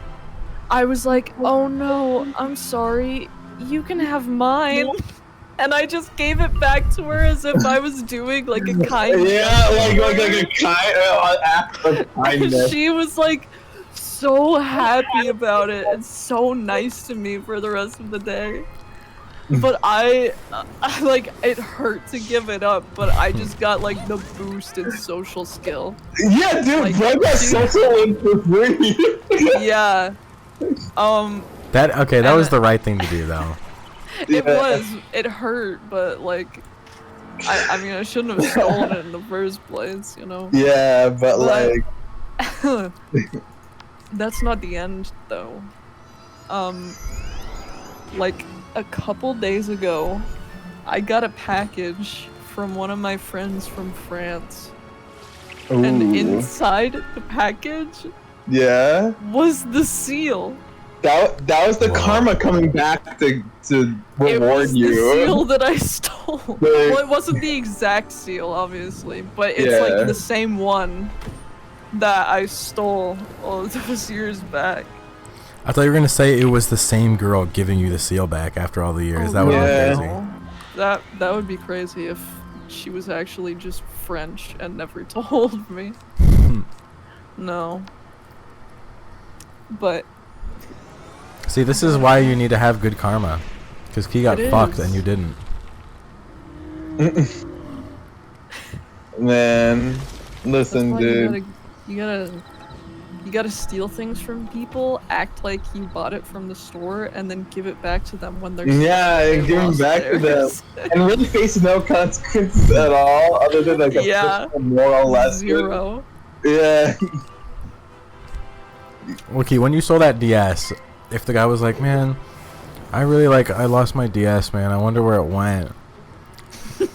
I was like, oh no, I'm sorry, you can have mine. And I just gave it back to her as if I was doing like a kind Yeah, like gesture. a kind act of And kindness. she was like so happy about it and so nice to me for the rest of the day. But I like, it hurt to give it up, but I just got like the boost in social skill. Yeah, dude, Like, bro got dude. social in for free. Yeah. That was the right thing to do, though. It was. It hurt, but like, I mean, I shouldn't have stolen it in the first place, you know. Yeah, but like, that's not the end, though. Like a couple days ago, I got a package from one of my friends from France, and inside the package, was the seal. That was the karma coming back to reward you. It was the seal that I stole. Well, it wasn't the exact seal, obviously, but it's like the same one that I stole all those years back. I thought you were gonna say it was the same girl giving you the seal back after all the years. That would be crazy. That would be crazy if she was actually just French and never told me. No. But. See, this is why you need to have good karma. Because Key got fucked and you didn't. Man, listen, dude. You gotta steal things from people, act like you bought it from the store, and then give it back to them when they're and give them back to them, and really face no consequences at all, other than like a moral lesson. Zero. Yeah. Okay, when you stole that DS, if the guy was like, "Man, I lost my DS, man. I wonder where it went."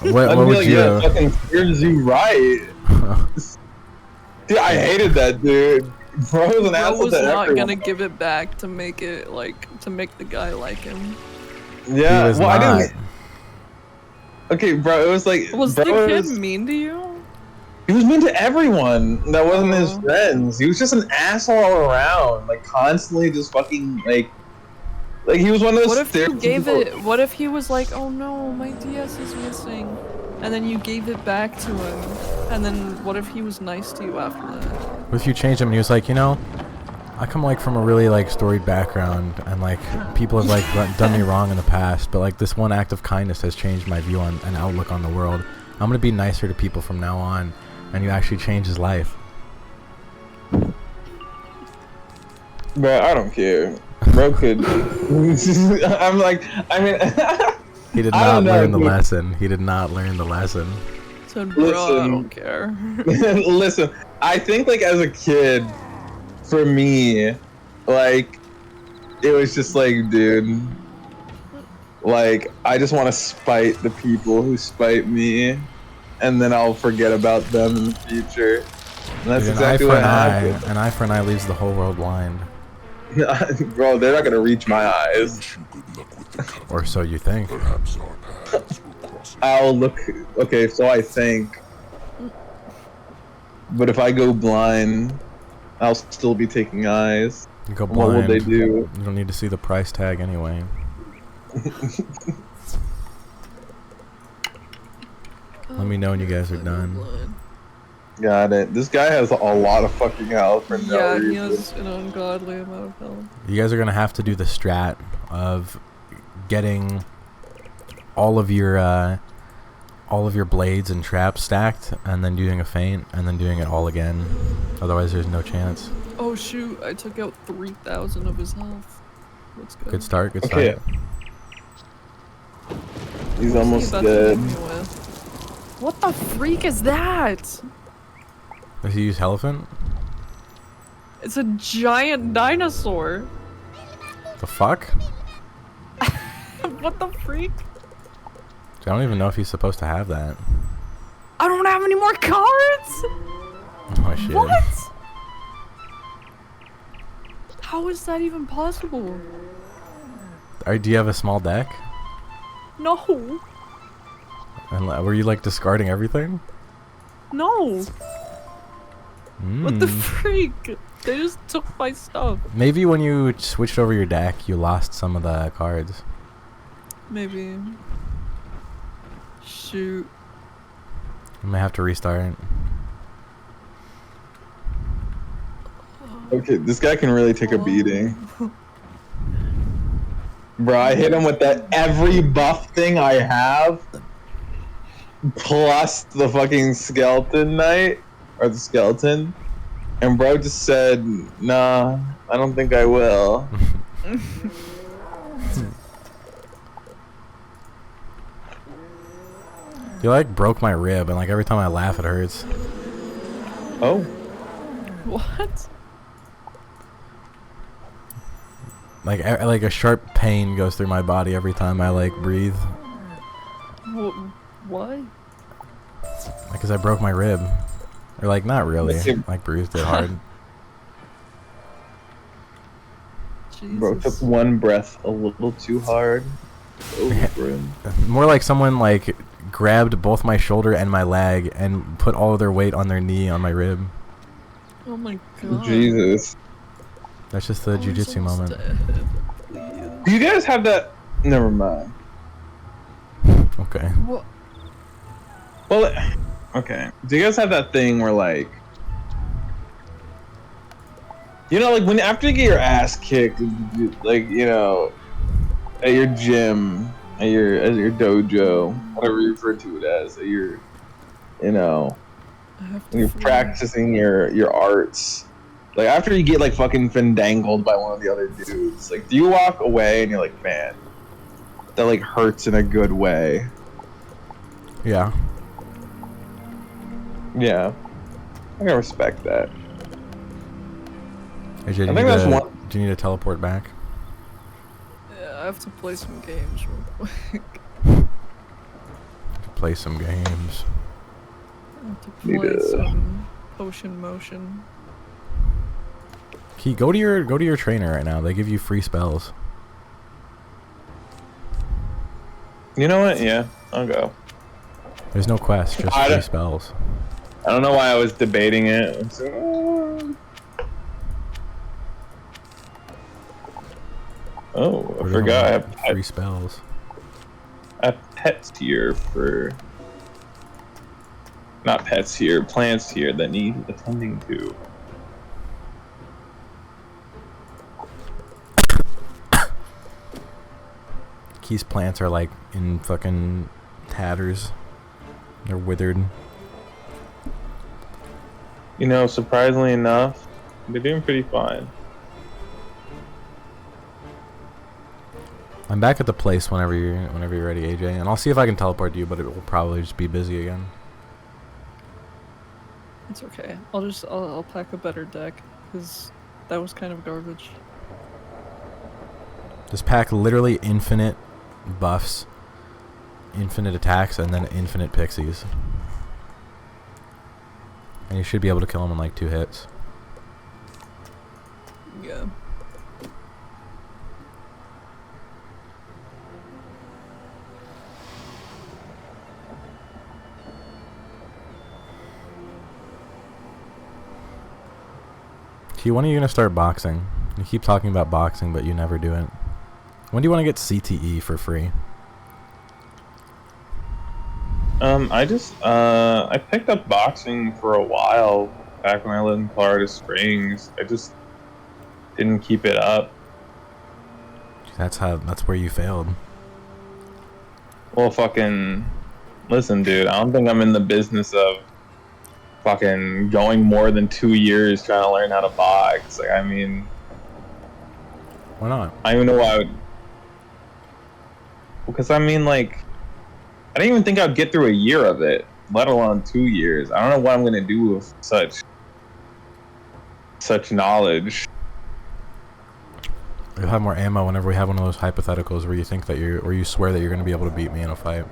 What would you? Yeah, fucking serves you right. Dude, I hated that dude. Bro was an asshole was to not everyone. gonna give it back to make it to make the guy like him. Yeah, he was well, not. I didn't. Okay, bro, it was like. Was the kid mean to you? He was mean to everyone that wasn't his friends. He was just an asshole all around, like constantly just fucking like he was one of those. What if you gave it? What if he was like, "Oh no, my DS is missing," and then you gave it back to him, and then what if he was nice to you after that? What if you changed him and he was like, you know, I come like from a really like storied background and like people have like done me wrong in the past, but like this one act of kindness has changed my view on and outlook on the world. I'm gonna be nicer to people from now on, and you actually change his life. Bro, I don't care. Bro could. I'm like, I mean. He did not learn the lesson. He did not learn the lesson. So, bro, I don't care. Listen, I think like as a kid, for me, like, it was just like, dude, like, I just want to spite the people who spite me, and then I'll forget about them in the future. And that's exactly what happened. An eye for an eye leaves the whole world blind. Bro, they're not gonna reach my eyes. Or so you think. I'll look. Okay, so I think. But if I go blind, I'll still be taking eyes. You go blind. What will they do? You don't need to see the price tag anyway. Let me know when you guys are done. Got it. This guy has a lot of fucking health for no reason. He has an ungodly amount of health. You guys are gonna have to do the strat of getting all of your blades and traps stacked, and then doing a feint, and then doing it all again. Otherwise, there's no chance. Oh shoot! I took out 3,000 of his health. Let's go. Good start. Good start. Okay. He's almost dead. What the freak is that? Does he use elephant? It's a giant dinosaur. The fuck? What the freak? I don't even know if he's supposed to have that. I don't have any more cards! Oh shit. What? How is that even possible? Do you have a small deck? No. And were you like discarding everything? No. What the freak? They just took my stuff. Maybe when you switched over your deck, you lost some of the cards. Maybe. Shoot. You may have to restart. Okay, this guy can really take a beating. Bro, I hit him with that every buff thing I have, plus the fucking skeleton knight, or the skeleton, And bro just said, nah, I don't think I will. You like broke my rib, and like every time I laugh, it hurts. Oh. What? Like like a sharp pain goes through my body every time I like breathe. Why? Because I broke my rib, or like not really, like bruised it hard. Bro took Jesus. one breath a little too hard. More like someone like grabbed both my shoulder and my leg and put all of their weight on their knee on my rib. Oh my god. Jesus. That's just the jujitsu moment. Do you guys have that? Never mind. Okay. What? Well, okay. Do you guys have that thing where like, you know, like when after you get your ass kicked, like, you know, at your gym, at your dojo, whatever you refer to it as, at your, you know, when you're practicing your arts. Like after you get like fucking fandangled by one of the other dudes, like do you walk away and you're like, man, that like hurts in a good way? Yeah. Yeah, I can respect that. AJ, do you I think that's one. Do you need to teleport back? Yeah, I have to play some games real quick. Play some games. I have to play some potion motion. Key, go to your trainer right now. They give you free spells. You know what? Yeah, I'll go. There's no quest, just free spells. I don't know why I was debating it. Oh, I forgot. I have free spells. I have pets here for. Not pets here, plants here that need attending to. Key's plants are like in fucking tatters. They're withered. You know, surprisingly enough, they're doing pretty fine. I'm back at the place whenever you're ready, AJ, and I'll see if I can teleport you, but it will probably just be busy again. It's okay. I'll pack a better deck because that was kind of garbage. Just pack literally infinite buffs, infinite attacks, and then infinite pixies. And you should be able to kill them in like 2 hits. Yeah. Q, when are you going to start boxing? You keep talking about boxing, but you never do it. When do you want to get CTE for free? I picked up boxing for a while back when I lived in Colorado Springs. I just didn't keep it up. That's where you failed. Well, fucking listen, dude, I don't think I'm in the business of fucking going more than 2 years trying to learn how to box. Like, I mean, why not? I don't even know why I would. Because I mean, like, I didn't even think I'd get through a year of it, let alone 2 years. I don't know what I'm gonna do with such knowledge. You'll have more ammo whenever we have one of those hypotheticals where you think that or you swear that you're gonna be able to beat me in a fight.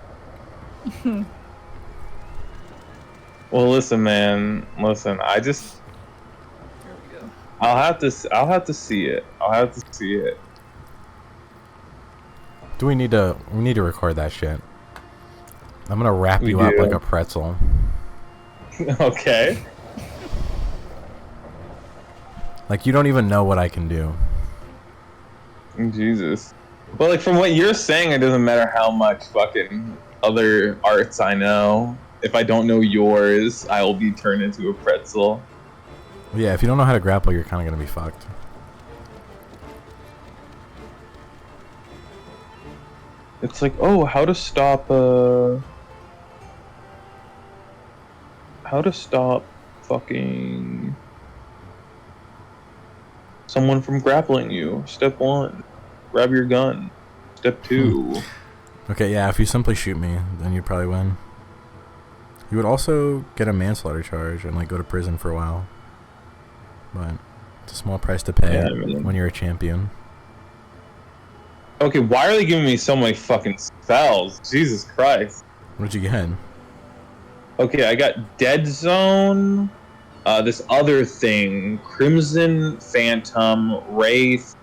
Well, listen, man. Listen, I just. There we go. I'll have to see it. I'll have to see it. We need to record that shit. I'm gonna wrap you up like a pretzel. Okay. Like you don't even know what I can do. Jesus. Well, like from what you're saying, it doesn't matter how much fucking other arts I know. If I don't know yours, I will be turned into a pretzel. Yeah, if you don't know how to grapple, you're kind of gonna be fucked. It's like, oh, how to stop fucking someone from grappling you. Step 1, grab your gun. Step 2. Okay, yeah, if you simply shoot me, then you'd probably win. You would also get a manslaughter charge and like go to prison for a while. But it's a small price to pay Yeah, I mean, when you're a champion. okay, why are they giving me so many fucking spells? Jesus Christ. What'd you get? Okay, I got Dead Zone, this other thing, Crimson Phantom, Wraith.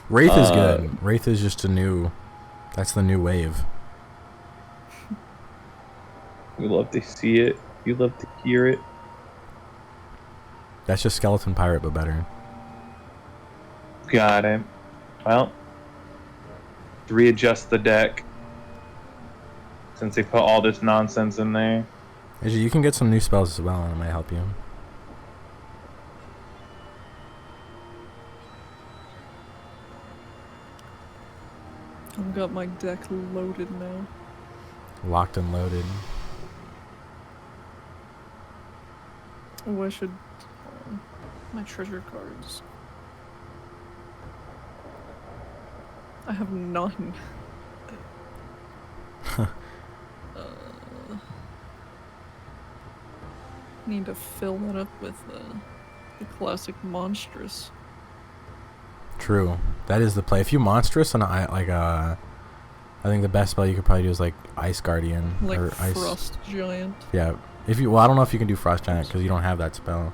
Wraith is good. Wraith is just a new... That's the new wave. You love to see it. You love to hear it. That's just Skeleton Pirate, but better. Got it. Well, readjust the deck. Since they put all this nonsense in there. You can get some new spells as well, and it might help you. I've got my deck loaded now. Locked and loaded. Oh, I should... my treasure cards. I have none. Need to fill that up with the classic monstrous. True. That is the play. If you monstrous and I think the best spell you could probably do is like Ice Guardian Like or Ice Frost Giant. Yeah. I don't know if you can do Frost Giant because you don't have that spell.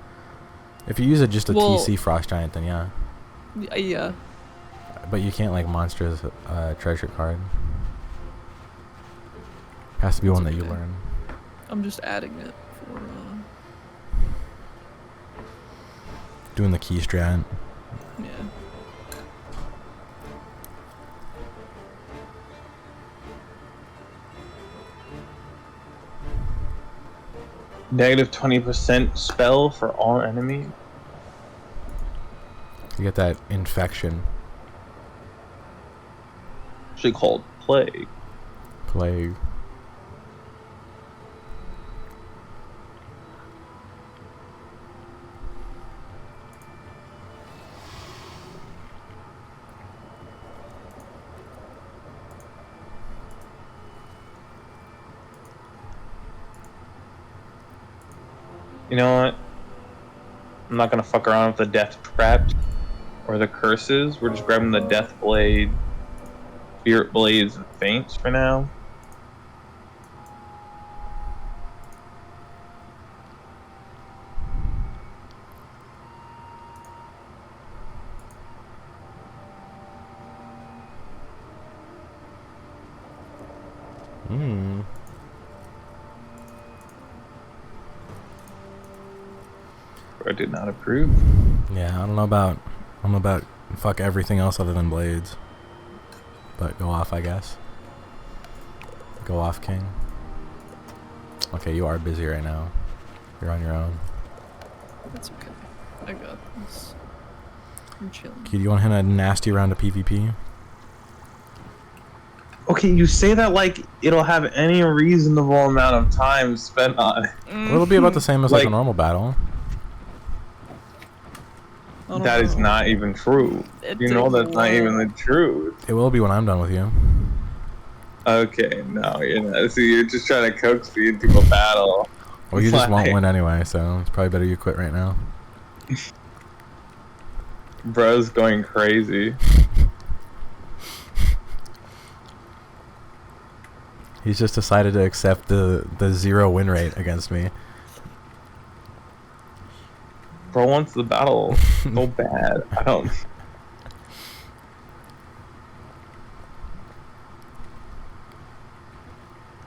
If you use it just a TC Frost Giant, then yeah. Yeah. But you can't like monstrous treasure card. Has to be one that you learn. I'm just adding it for doing the key strat. yeah. Negative 20% spell for all enemies. You get that infection. Actually called Plague. Plague. You know what? I'm not gonna fuck around with the Death Trap or the Curses. We're just grabbing the Death Blade, Spirit Blades, and Faints for now. I did not approve. Yeah, I don't know about fuck everything else other than blades. But go off, I guess. Go off, King. Okay, you are busy right now. You're on your own. That's okay. I got this. I'm chilling. Okay, do you want to hit a nasty round of PvP? Okay, you say that like it'll have any reasonable amount of time spent on it. Well, it'll be about the same as like a normal battle. That is not even true. You know that's not even the truth. It will be when I'm done with you. Okay, no, you're not. See, you're just trying to coax me into a battle. Well, you just won't win anyway, so it's probably better you quit right now. Bro's going crazy. He's just decided to accept the 0 win rate against me. Bro wants the battle so bad. I don't.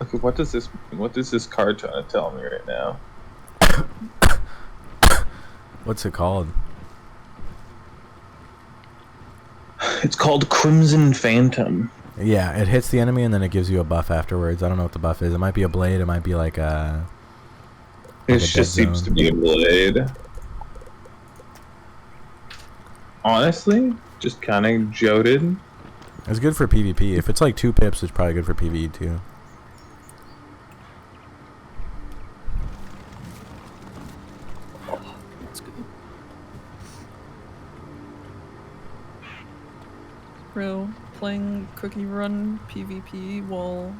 Okay, what does this mean? What is this card trying to tell me right now? What's it called? It's called Crimson Phantom. Yeah, it hits the enemy and then it gives you a buff afterwards. I don't know what the buff is. It might be a blade. It might be like a... It just seems to be a blade. Honestly, just kind of joded. It's good for PvP. If it's like 2 pips, it's probably good for PvE too. Let's go. Bro, playing Cookie Run PvP while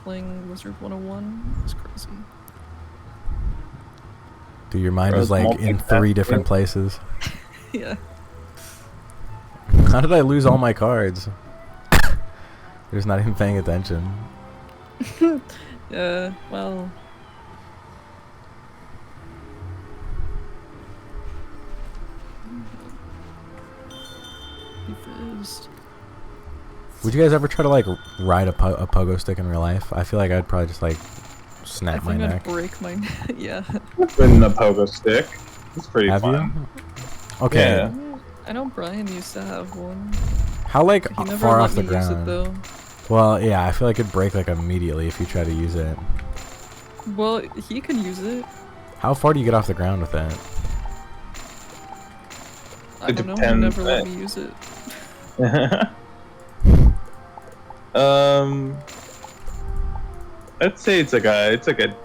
playing Wizard101 is crazy. Dude, your mind Bro, is like in 3 different places. Yeah. How did I lose all my cards? You're just not even paying attention. Yeah, well. He fizzed. Would you guys ever try to like ride a pogo stick in real life? I feel like I'd probably just like snap my I think neck. I'd break my neck. Yeah. Been the pogo stick. It's pretty Have fun. you? Okay. Yeah. I know Brian used to have one. How like He never far let off the me use it ground? though. Well, yeah, I feel like it'd break like immediately if you try to use it. Well, he can use it. How far do you get off the ground with it? I It don't know. He depends, never let me use it. I'd say it's like a.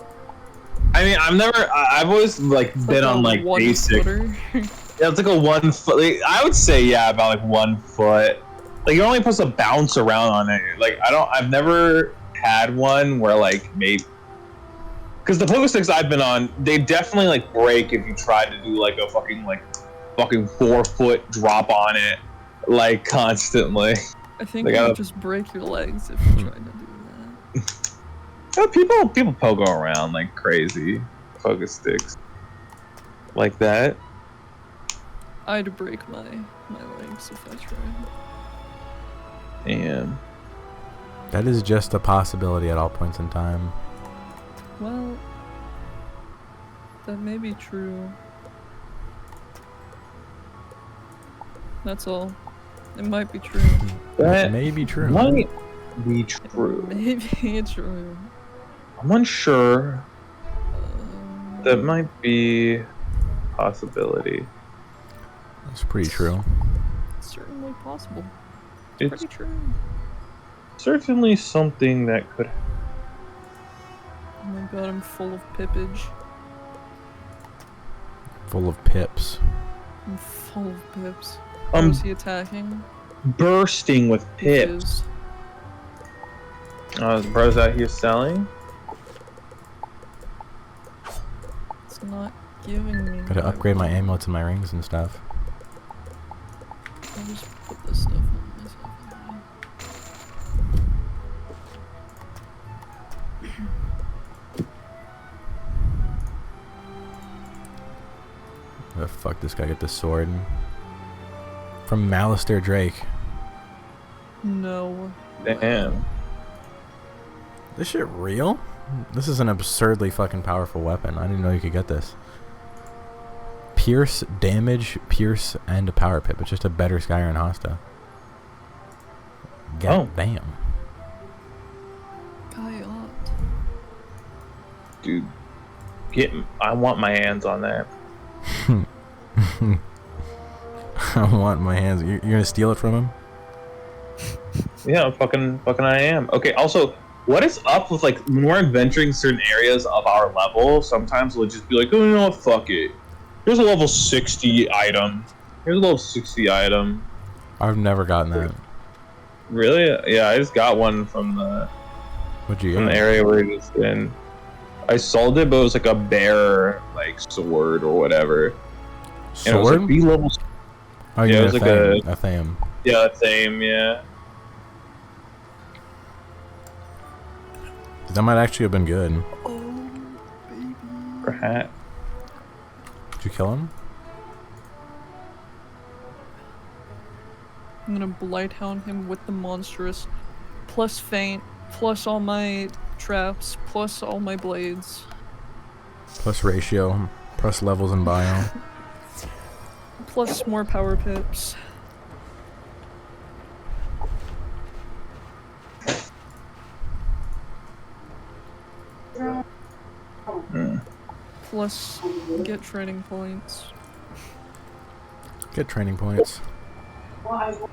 I mean, I've always like been on like one basic. footer. Yeah, it's like a 1 foot. Like, I would say yeah, about like 1 foot. Like you're only supposed to bounce around on it. Like I've never had one where like maybe. Because the pogo sticks I've been on, they definitely like break if you try to do like a fucking 4 foot drop on it, like constantly. I think Like, you I would don't- just break your legs if you tried to do that. Yeah, people pogo around like crazy, pogo sticks, like that. I'd break my legs if I tried. And That is just a possibility at all points in time. Well, that may be true. That's all. It might be true. that May be true. might be true. Maybe it's true. I'm unsure. That Um, might be a possibility. That's pretty true. certainly possible. It's Pretty true. certainly something that could. Oh my god, I'm full of pippage. Full of pips. I'm full of pips. I'm Is he attacking? bursting with He pips. is. Bro's out here selling. It's not giving me. Gotta what I upgrade my want. amulets and my rings and stuff. I'll just put this stuff on myself. Where the fuck this guy get this sword? From Malister Drake. No. Damn. This shit real? This is an absurdly fucking powerful weapon. I didn't know you could get this. Pierce, damage, pierce, and a power pip. It's just a better Skyrim Hosta. God damn. Guy ought. Dude, I want my hands on that. I want my hands. You're gonna steal it from him? Yeah, fucking I am. Okay, also, what is up with like when we're adventuring certain areas of our level, sometimes we'll just be like, oh, you know what, fuck it. Here's a level 60 item. Here's a level 60 item. I've never gotten that. Really? Yeah, I just got one from What'd you the get? area where it was in. I sold it, but it was like a bear like sword or whatever. And it was Sword? like B level. Oh, yeah, yeah, it was like a thame. Yeah, same. Yeah. That might actually have been good. Oh, baby. For hat. Did you kill him? I'm gonna Blighthound him with the monstrous, plus feint, plus all my traps, plus all my blades, Plus ratio, plus levels in bio. plus more power pips. Plus get training points. Get training points. Oh,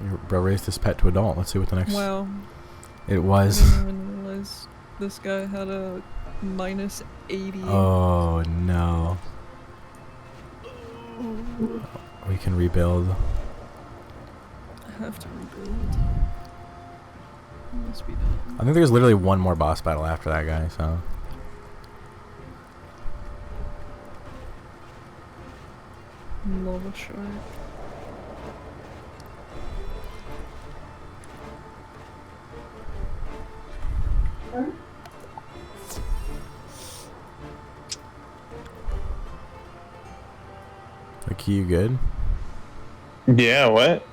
your bro raised his pet to adult. Let's see what the next. Wow. It I was. didn't even realize this guy had a minus 80. Oh no. We can rebuild. have to rebuild. Must be done. I think there's literally one more boss battle after that guy, so. Lava shark. The key, you good? Yeah, what?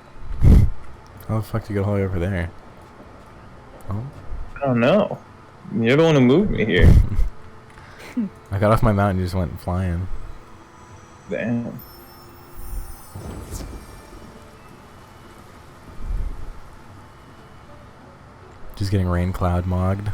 How the fuck do you get all the way over there? Oh. I don't know. You're the one who moved me here. I got off my mountain and just went flying. Damn. Just getting rain cloud mogged.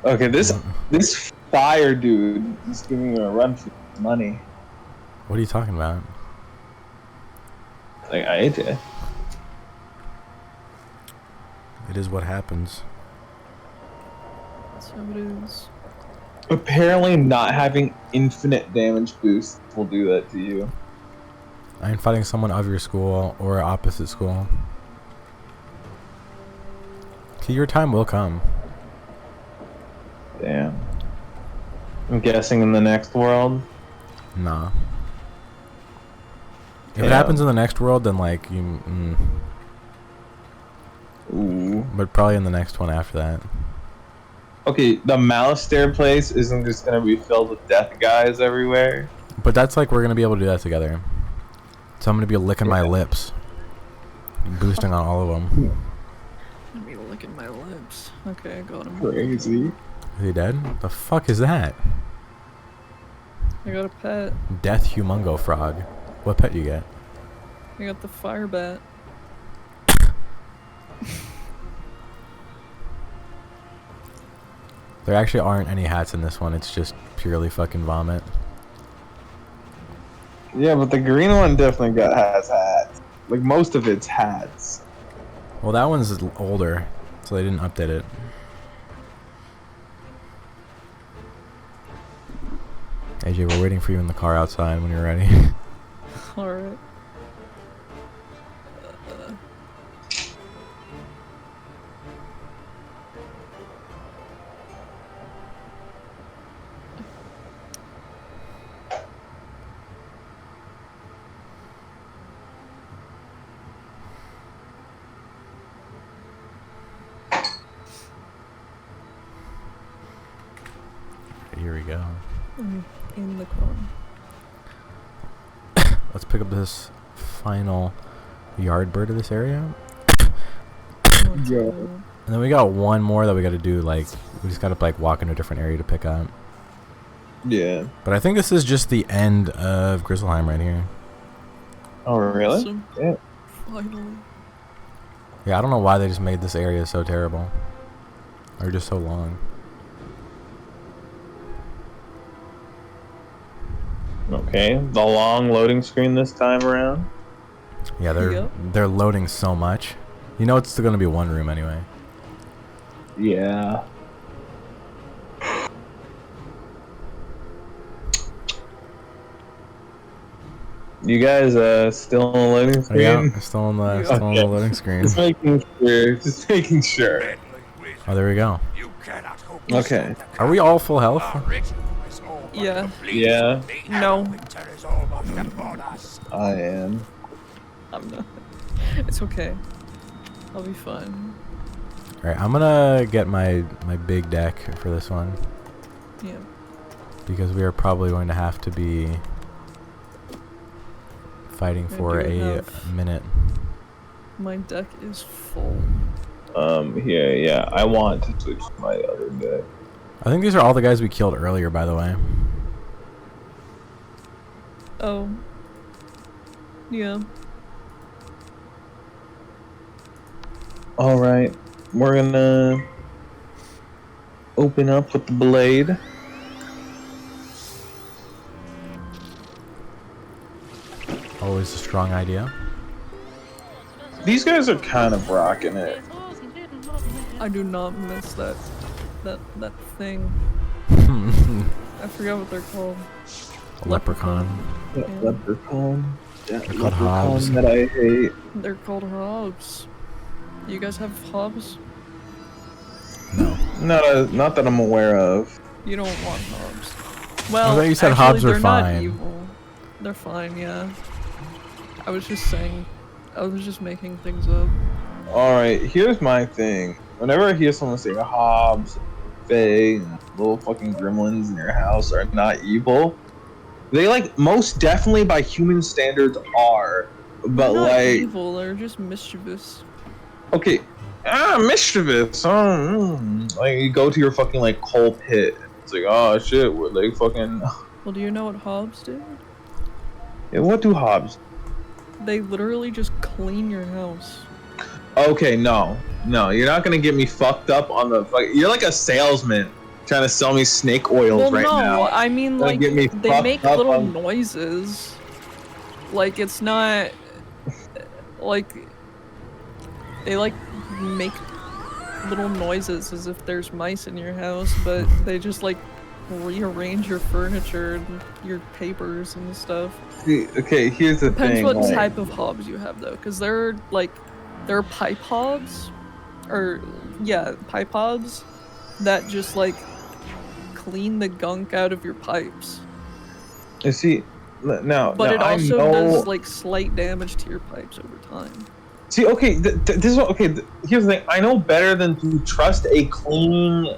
Okay, this fire dude is giving me a run for money. What are you talking about? Like, I ate it. It is what happens. That's how it is. Apparently not having infinite damage boosts will do that to you. I am fighting someone of your school or opposite school. See, your time will come. Damn. I'm guessing in the next world. Nah. If Yeah. it happens in the next world, then like you. Ooh. But probably in the next one after that. Okay, the Malistair place isn't just gonna be filled with death guys everywhere. But that's like we're gonna be able to do that together. So I'm gonna be licking my lips, boosting on all of them. I'm gonna be licking my lips. Okay, I got him. Crazy. Is he dead? The fuck is that? I got a pet. Death Humongo Frog. What pet you get? I got the fire bat. There actually aren't any hats in this one. It's just purely fucking vomit. Yeah, but the green one definitely has hats. Like most of it's hats. Well, that one's older, so they didn't update it. AJ, we're waiting for you in the car outside when you're ready. Alright. Here we go. I'm in the car. Let's pick up this final yard bird of this area. Yeah. And then we got one more that we gotta do, like, we just gotta, like, walk into a different area to pick up. Yeah. But I think this is just the end of Grizzleheim right here. Oh, really? Awesome. Yeah. Finally. Yeah, I don't know why they just made this area so terrible. Or just so long. Okay, the long loading screen this time around. Yeah, Yep. they're loading so much. You know it's still gonna be one room anyway. Yeah. You guys still on the loading screen? Yeah, still on the Okay. loading screen. Just making sure. Just making sure. Oh, there we go. Okay. Are we all full health? Yeah. Yeah, No. I am. I'm not. It's okay. I'll be fine. Alright, I'm gonna get my big deck for this one. Yeah. Because we are probably going to have to be fighting for do a have- minute. My deck is full. Here, yeah. I want to switch to my other deck. I think these are all the guys we killed earlier, by the way. Oh. Yeah. All right, we're gonna open up with the blade. Always a strong idea. These guys are kind of rocking it. I do not miss that thing. I forgot what they're called. Leprechaun. Yeah, leprechaun. Yeah, They're called hobs. that I hate. They're called hobs. You guys have hobs? No. Not that I'm aware of. You don't want hobs. Well, I thought you said actually, hobs were they're not fine. evil. They're fine, yeah. I was just saying. I was just making things up. Alright, here's my thing. Whenever I hear someone say hobs, fae, and little fucking gremlins in your house are not evil, they like most definitely by human standards are. But They're not like evil, they're just mischievous. okay, mischievous. Like you go to your fucking like coal pit. It's like, oh shit, we're like fucking. Well, do you know what hobs do? Yeah, what do hobs? They literally just clean your house. Okay, no, you're not gonna get me fucked up on the. You're like a salesman trying to sell me snake oils Well, right no, now. I mean, Don't like, get me they fucked make up little on- noises. Like, it's not. Like. They, like, make little noises as if there's mice in your house, but they just, like, rearrange your furniture and your papers and stuff. See, okay, here's the Depends thing. what like, type of hobs you have, though, because there are, like, there are pipe hobs, or, yeah, pipe hobs that just, like, clean the gunk out of your pipes. you see, now, But it I also know- does, like, slight damage to your pipes over time. See, okay, this is what. Okay, here's the thing. I know better than to trust a cleaning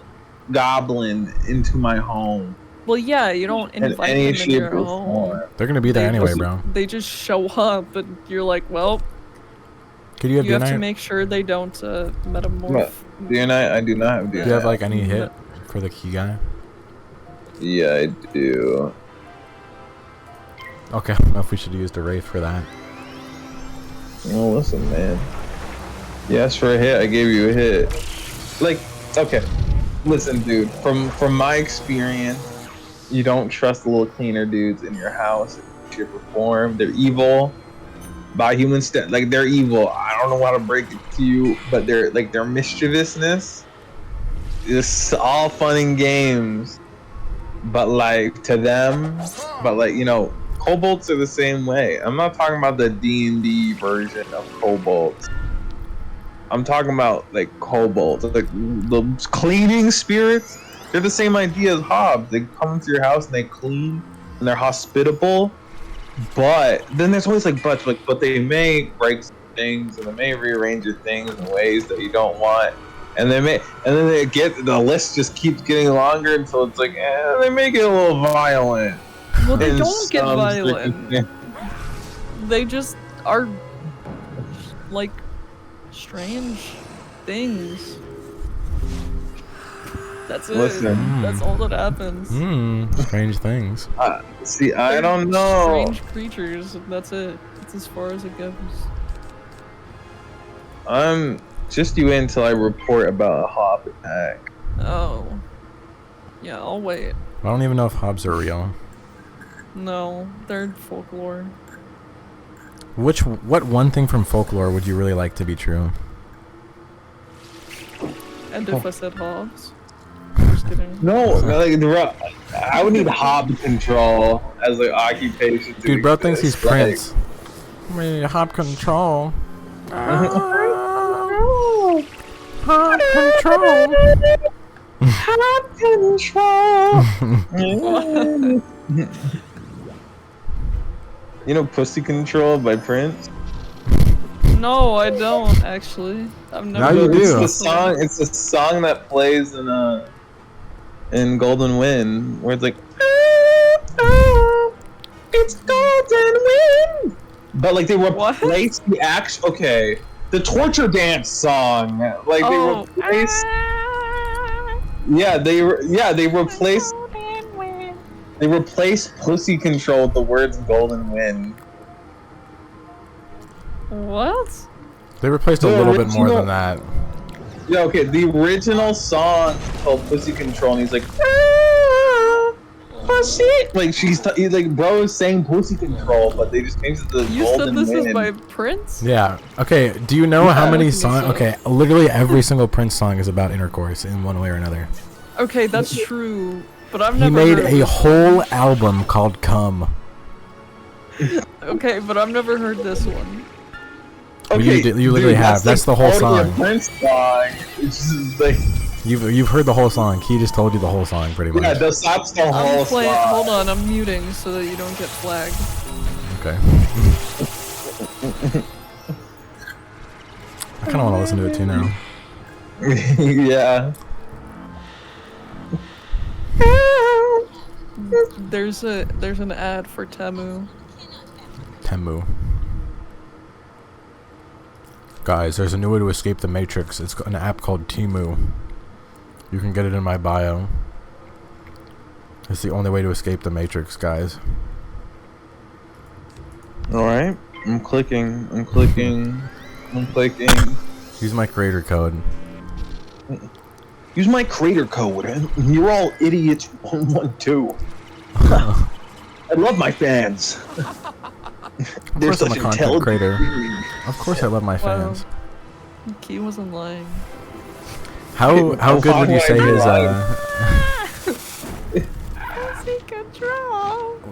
goblin into my home. Well, yeah, you don't In invite any them in shape your or home. form. They're gonna be there They anyway, just- bro. They just show up, and you're like, well, Could you have you have to dinner? make sure they don't metamorph. I do not have Do DNA. you have like any hit for the key guy? Yeah, I do. Okay, I don't know if we should use the wraith for that. Well, listen, man. You asked for a hit, I gave you a hit. Like, okay, listen, dude. From my experience, you don't trust the little cleaner dudes in your house. Shape or form, they're evil. By human like they're evil. I don't know how to break it to you, but they're like their mischievousness is all fun and games. But like to them, but like kobolds are the same way. I'm not talking about the D&D version of kobolds. I'm talking about like kobolds, like the cleaning spirits. They're the same idea as hobs. They come into your house and they clean and they're hospitable. But then there's always like but they may break some things and they may rearrange your things in ways that you don't want. And then the list just keeps getting longer until it's like they may get a little violent. Well, they in don't get some violent. circumstances. They just are like strange things. That's it. Listen. That's all that happens. Strange things. See, I They're don't know. Strange creatures. And that's it. That's as far as it goes. Just you wait until I report about a hop attack. Oh. Yeah, I'll wait. I don't even know if hobs are real. No, they're folklore. What one thing from folklore would you really like to be true? And if I said hogs? Just kidding. No, like I would need hob control as an occupation. to Dude, bro thinks he's exist, like- Prince. I mean, hob control. Hob control. You know Pussy Control by Prince? No, I don't actually. I've never. Now you do. It's the song that plays in Golden Wind, where it's like, it's Golden Wind. But like they replaced the actual. Okay, the torture dance song. Like they replaced. They replaced. They replaced Pussy Control with the words Golden Wind. What? They replaced a The little bit more original- than that. Yeah, okay, the original song is called Pussy Control, and he's like, Pussy! Like, he's like, bro is saying Pussy Control, but they just changed it to You Golden said this Wind. is by Prince? Yeah. Okay. Do you know how Yeah, many I think songs? so. Okay. Literally every single Prince song is about intercourse in one way or another. Okay, that's true. But I've He never made heard of a this whole album called Come. Okay, but I've never heard this one. You literally have. That's the whole totally song. A Prince song. It's just like You've heard the whole song. He just told you the whole song, pretty much. yeah, that's the I'm whole playing. song. Hold on, I'm muting so that you don't get flagged. Okay. I kind of want to listen to it too now. Yeah. There's an ad for Temu. Temu. Guys, there's a new way to escape the Matrix. It's an app called Temu. You can get it in my bio. It's the only way to escape the Matrix, guys. Alright. I'm clicking. Use my creator code. Use my creator code. You're all idiots 112. I love my fans. Of course I'm a content creator. Of course I love my fans. Key wasn't lying. How good would you say his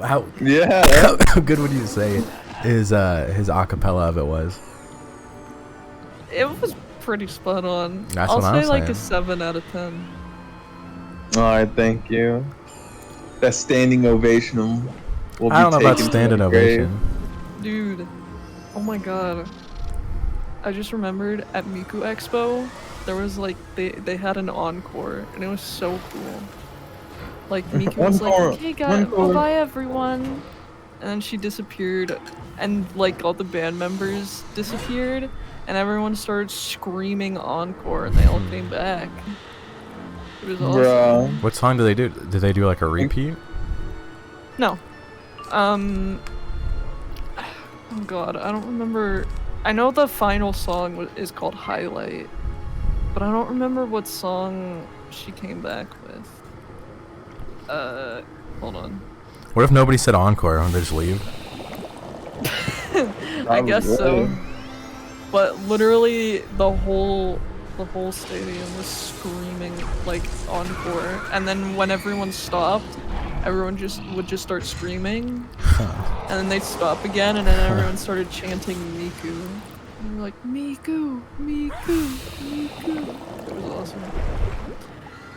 how Yeah. how good would you say his acapella of it was? It was pretty spot on. That's I'll what I'm say like saying. a 7 out of 10. Alright, thank you. That standing ovation will be I don't know about taken to standing the grave. ovation. Dude, oh my god. I just remembered at Miku Expo, there was like, they had an encore, and it was so cool. Like, Miku was like, Encore, okay guys, encore. bye everyone. And then she disappeared, and like all the band members disappeared, and everyone started screaming encore, and they all came back. It was awesome. Bro. What song did they do? Did they do like a repeat? No. Oh god, I don't remember. I know the final song is called Highlight, but I don't remember what song she came back with. Hold on. What if nobody said encore and they just leave? I guess so. But literally the whole stadium was screaming like encore, and then when everyone stopped, everyone would just start screaming, and then they'd stop again, and then everyone started chanting Miku. And we were like, Miku, Miku, Miku. It was awesome.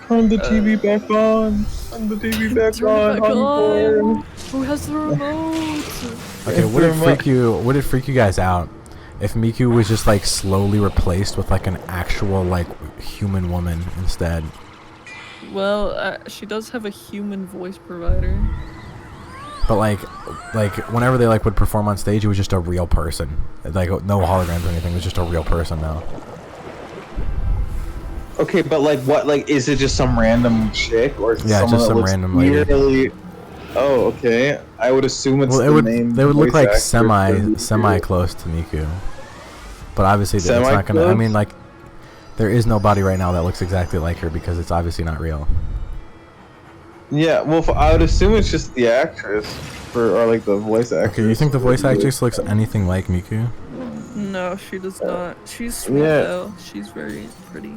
Turn the TV back on. Turn the TV back Turn it back on. on. Who has the remote? Okay, would it freak you guys out if Miku was just like slowly replaced with like an actual like human woman instead? Well, she does have a human voice provider. But like whenever they like would perform on stage, it was just a real person. Like no holograms or anything. It was just a real person now. Okay, but like what? Like, is it just some random chick or is it Yeah, someone just that some looks random lady. really? Oh, okay. I would assume it's Well, the main. they would look voice like actor semi for Miku. close to Miku. But obviously it's not gonna. I Semi-close? mean, like there is nobody right now that looks exactly like her because it's obviously not real. Yeah, well, I would assume it's just the actress or like the voice actress. Okay, you think the voice actress looks anything like Miku? No, she does not. She's sweet Yeah. though. She's very pretty.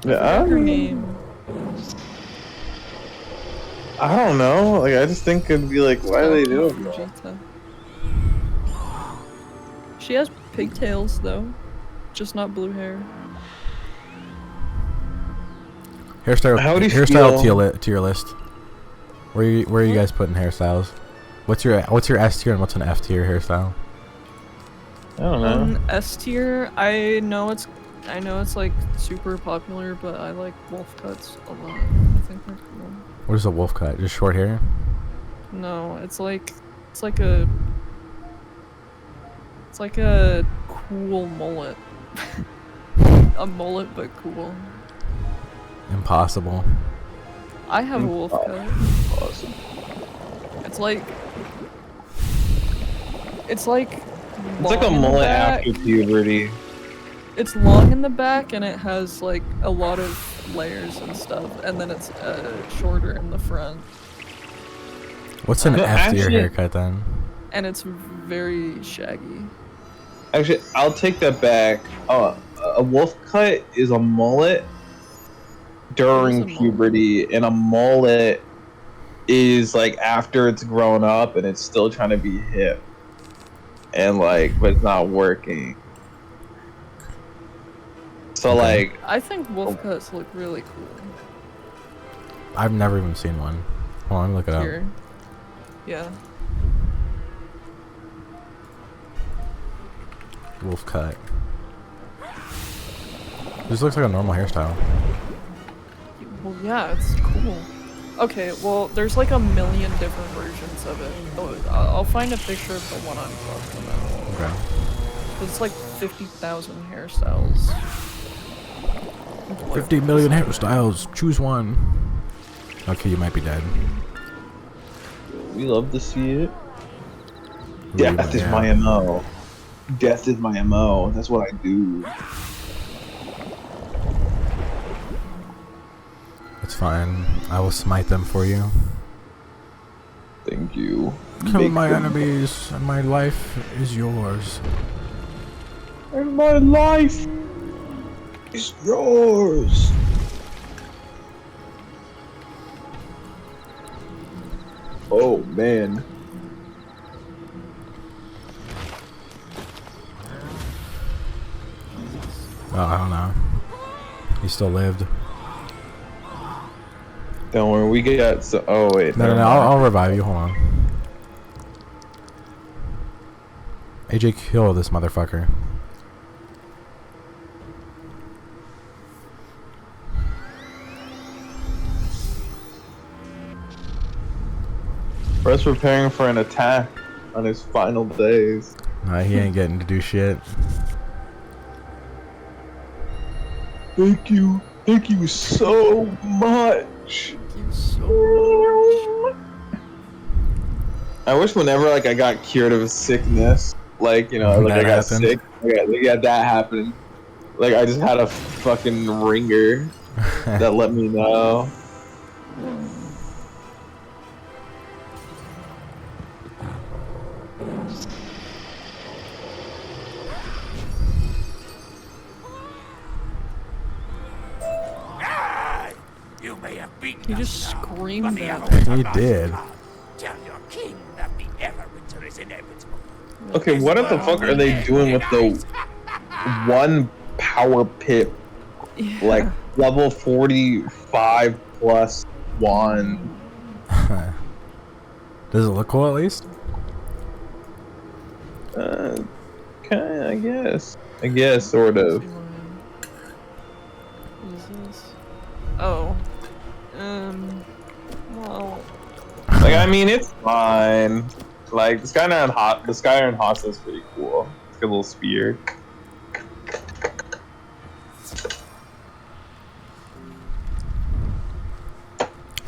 Yeah, I forgot her name. I don't know. Like, I just think it'd be like, why do they do it? Fujita. She has pigtails though, just not blue hair. Hairstyle. How do you hairstyle feel- to your list. Where are you guys putting hairstyles? What's your S tier and what's an F tier hairstyle? I don't know. S tier, I know it's like super popular, but I like wolf cuts a lot. I think they're cool. What is a wolf cut? Just short hair? No, it's like a cool mullet. A mullet but cool. Impossible. I have a wolf cut. Awesome. It's like It's like long a in the mullet back. after puberty. It's long in the back and it has like a lot of layers and stuff, and then it's shorter in the front, What's an No, F tier actually- haircut then? and it's very shaggy. Actually, I'll take that back. Oh, a wolf cut is a mullet, during puberty, and a mullet is like after it's grown up and it's still trying to be hip, and like, but it's not working. So like, I think wolf cuts look really cool. I've never even seen one. Hold on, look it up. Here. Yeah. Wolf cut. This looks like a normal hairstyle. Well, yeah, it's cool. Okay, well, there's like a million different versions of it. I'll find a picture of the one I'm talking about. Okay. It's like 50,000 hairstyles. 50 million hairstyles. Choose one. Okay, you might be dead. we love to see it. Death is my MO. Death is my MO. That's what I do. It's fine. I will smite them for you. Thank you. Kill my enemies, and my life is yours. And my life is yours. Oh man. Oh, I don't know. He still lived. Don't worry, we got so. Oh wait. No, I'll revive you. Hold on. AJ, kill this motherfucker. Brett's preparing for an attack on his final days. Nah, he ain't getting to do shit. Thank you. Thank you so much. Thank you so much. I wish whenever like I got cured of a sickness, like you know, like I got sick, yeah, that happened. Like I just had a fucking ringer that let me know. You may have beaten He us just now, screamed but the at hours He are not did. gone. Tell your king that the Everwinter is inevitable. Okay, what the fuck are they doing with the one power pip, like level 45 plus one? Does it look cool at least? Okay, I guess. I guess, sort of. What is this? Oh. Well. Like, I mean, it's fine. Like, the Skyrim Hosta is pretty cool. It's got a little spear.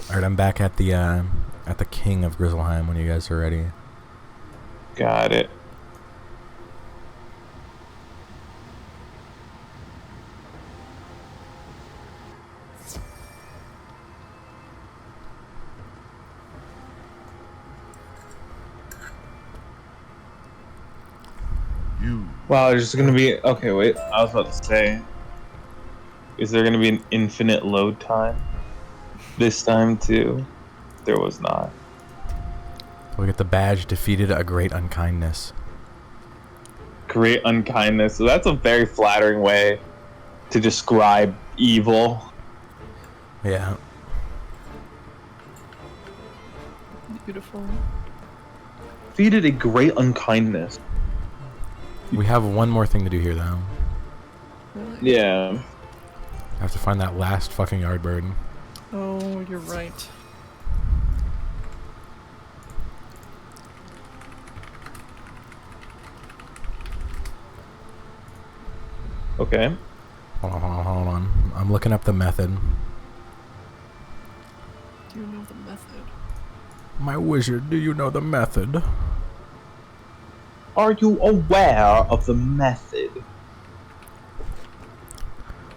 Alright, I'm back at the King of Grizzleheim when you guys are ready. Got it. Wow, there's just gonna be. Okay, wait. I was about to say. Is there gonna be an infinite load time? This time, too? There was not. Look at the badge, defeated a great unkindness. Great unkindness. So that's a very flattering way to describe evil. Yeah. Beautiful. Defeated a great unkindness. We have one more thing to do here, though. Really? Yeah. I have to find that last fucking Yardbird. Oh, you're right. Okay. Hold on. I'm looking up the method. Do you know the method? My wizard, do you know the method? Are you aware of the method? You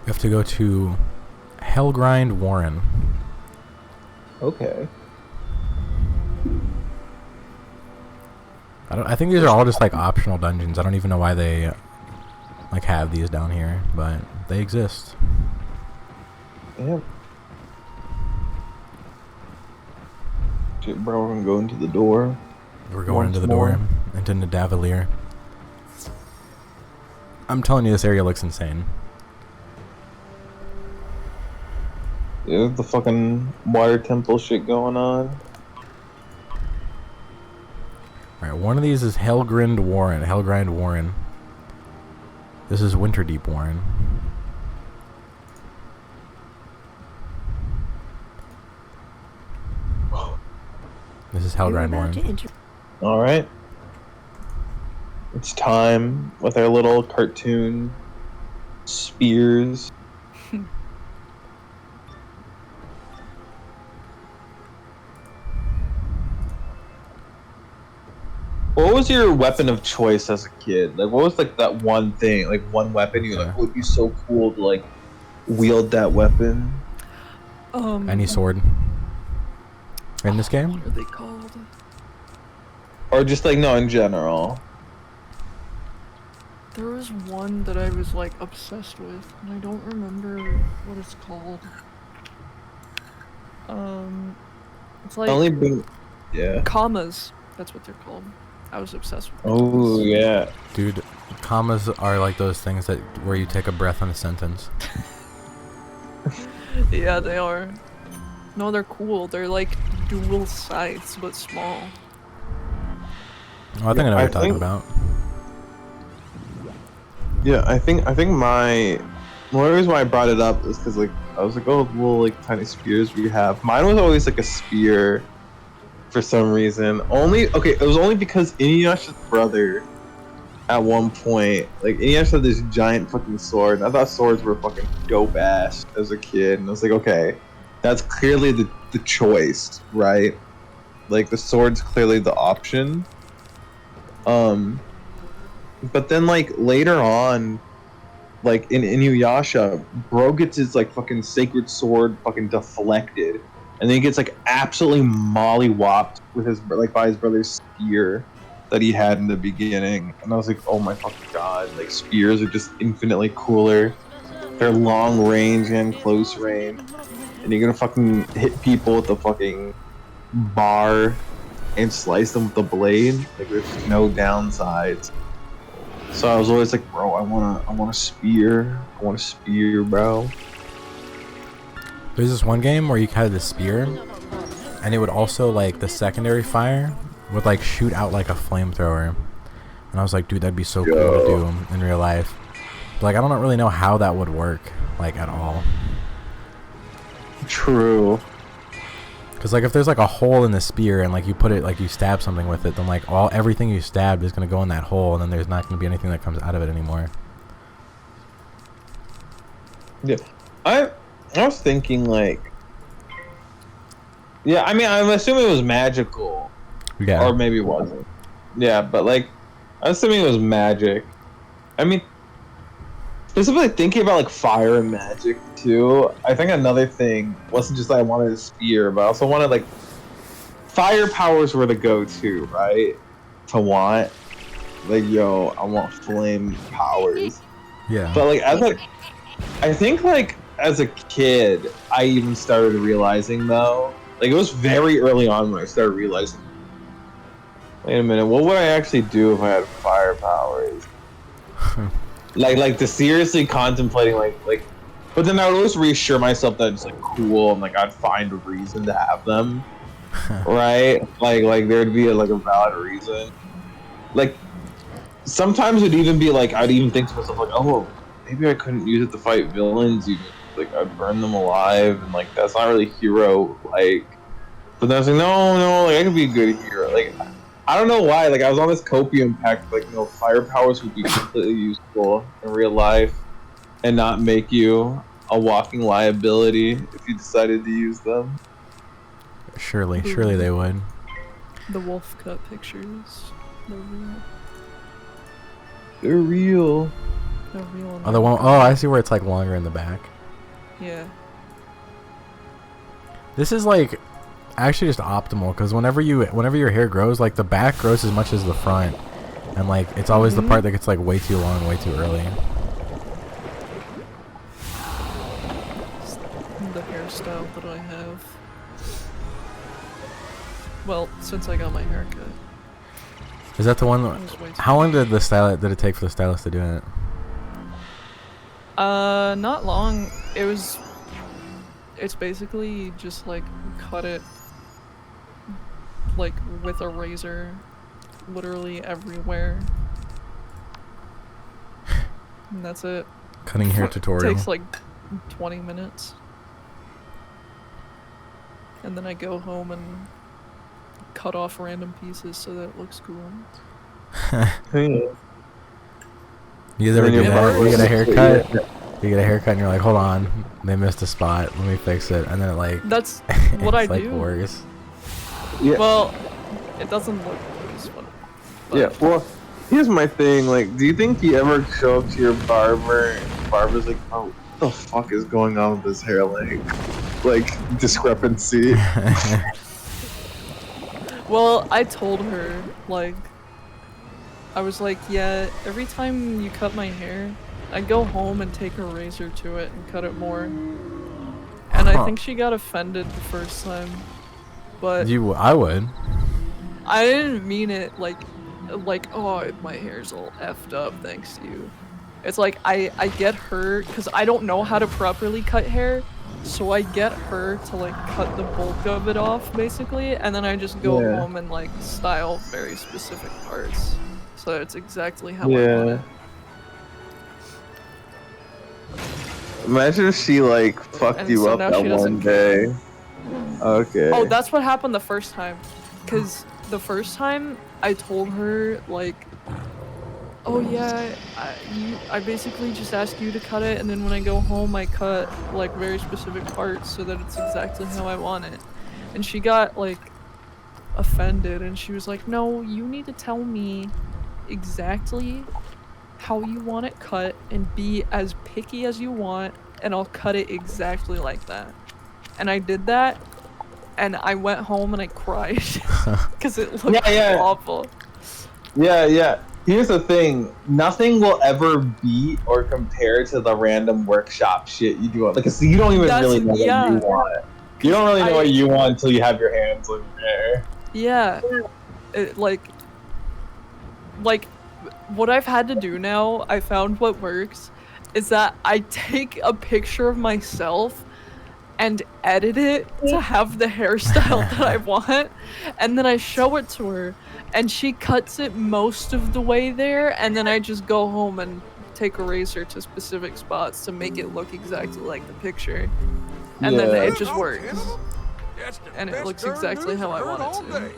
have to go to Hellgrind Warren. Okay. I think these are all just like optional dungeons. I don't even know why they like have these down here, but they exist. Yeah. Shit, bro, we're gonna go into the door. We're going Once into the more. door, into Nidavellir. I'm telling you, this area looks insane. Yeah, the fucking water temple shit going on. Alright, one of these is Helgrind Warren. This is Winterdeep Warren. This is You're Helgrind about to Warren. enter. All right. It's time with our little cartoon spears. What was your weapon of choice as a kid? Like, what was like that one thing, like one weapon you were like, would be so cool to like wield that weapon? Any sword. In this game? What are they called? Or just like no, in general. There was one that I was like obsessed with, and I don't remember what it's called. It's like Only being, yeah. commas. That's what they're called. I was obsessed with. Oh commas. yeah. Dude, commas are like those things that where you take a breath in a sentence. Yeah, they are. No, they're cool. They're like dual scythes, but small. Oh, I think I know what you're talking about. Yeah, I think my one of the reasons why I brought it up is because like I was like, oh, little like tiny spears we have. Mine was always like a spear, for some reason. It was only because Inuyasha's brother, at one point, like Inuyasha had this giant fucking sword, and I thought swords were fucking dope ass as a kid, and I was like, okay, that's clearly the choice, right? Like the sword's clearly the option. But then like later on, like in Inuyasha, bro gets his like fucking sacred sword fucking deflected, and then he gets like absolutely mollywopped with his like by his brother's spear that he had in the beginning, and I was like, oh my fucking god, like spears are just infinitely cooler. They're long range and close range, and you're gonna fucking hit people with the fucking bar and slice them with the blade. Like there's no downsides. So I was always like, bro, I want a spear. I want a spear, bro. There's this one game where you had the spear, and it would also like the secondary fire would like shoot out like a flamethrower, and I was like, dude, that'd be so cool to do in real life. But, like I don't really know how that would work like at all. True. Cause like if there's like a hole in the spear and like you put it like you stab something with it, then like everything you stabbed is gonna go in that hole, and then there's not gonna be anything that comes out of it anymore. Yeah, I was thinking like, yeah, I mean, I'm assuming it was magical, Yeah. or maybe it wasn't. Yeah, but like, I'm assuming it was magic. I mean, specifically thinking about like fire and magic too, I think another thing wasn't just that I wanted a spear, but I also wanted like fire powers were the go-to, right? To want, like, yo, I want flame powers. Yeah. But like I think like as a kid, I even started realizing though, like it was very early on when I started realizing, wait a minute, what would I actually do if I had fire powers? like to seriously contemplating like, but then I would always reassure myself that it's like cool and like I'd find a reason to have them, right? Like there'd be like a valid reason. Like sometimes it'd even be like I'd even think to myself like, oh, maybe I couldn't use it to fight villains. Even like I'd burn them alive, and like that's not really hero like. But then I was like, no, like I could be a good hero. Like I don't know why. Like I was on this copium pact. Like fire powers would be completely useful in real life, and not make you a walking liability if you decided to use them. Surely they would. The wolf cut pictures. They're real. They're real. They're real. Oh, the one, oh, I see where it's like longer in the back. Yeah. This is like actually just optimal, because whenever your hair grows, like the back grows as much as the front, and like it's always the part that gets like way too long, way too early. The hairstyle that I have. Well, since I got my haircut. Is that the one? It was way too- How long did it take for the stylist to do it? Not long. It's basically just like cut it like with a razor, literally everywhere. And that's it. Cutting hair tutorial. Takes like 20 minutes. And then I go home and cut off random pieces so that it looks cool. You guys ever do that? You get a haircut. You get a haircut and you're like, hold on, they missed a spot. Let me fix it, and then it like. That's what I it's like do. worse. Yeah. Well, it doesn't look as fun. Yeah, well, here's my thing. Like, do you think you ever show up to your barber and the barber's like, oh, what the fuck is going on with this hair like discrepancy? Well, I told her, like, I was like, yeah, every time you cut my hair, I go home and take a razor to it and cut it more. And I think she got offended the first time. But I would. I didn't mean it like, oh, my hair's all effed up thanks to you. It's like, I get her, because I don't know how to properly cut hair, so I get her to like cut the bulk of it off, basically, and then I just go home and like style very specific parts. So it's exactly how I want it. Imagine if she like fucked And you so up now that she one doesn't care. day. Okay. Oh, that's what happened the first time. Because the first time I told her, like, oh yeah, I basically just ask you to cut it, and then when I go home I cut like very specific parts so that it's exactly how I want it. And she got like offended and she was like, no, you need to tell me exactly how you want it cut and be as picky as you want, and I'll cut it exactly like that. And I did that, and I went home and I cried because it looked awful. Yeah. Here's the thing: nothing will ever beat or compare to the random workshop shit you do. Like, so you don't even really know what you want. You don't really know what you want until you have your hands on your hair. Yeah, like what I've had to do now, I found what works, is that I take a picture of myself and edit it to have the hairstyle that I want, and then I show it to her, and she cuts it most of the way there, and then I just go home and take a razor to specific spots to make it look exactly like the picture, and then it just works, and it looks exactly how I want it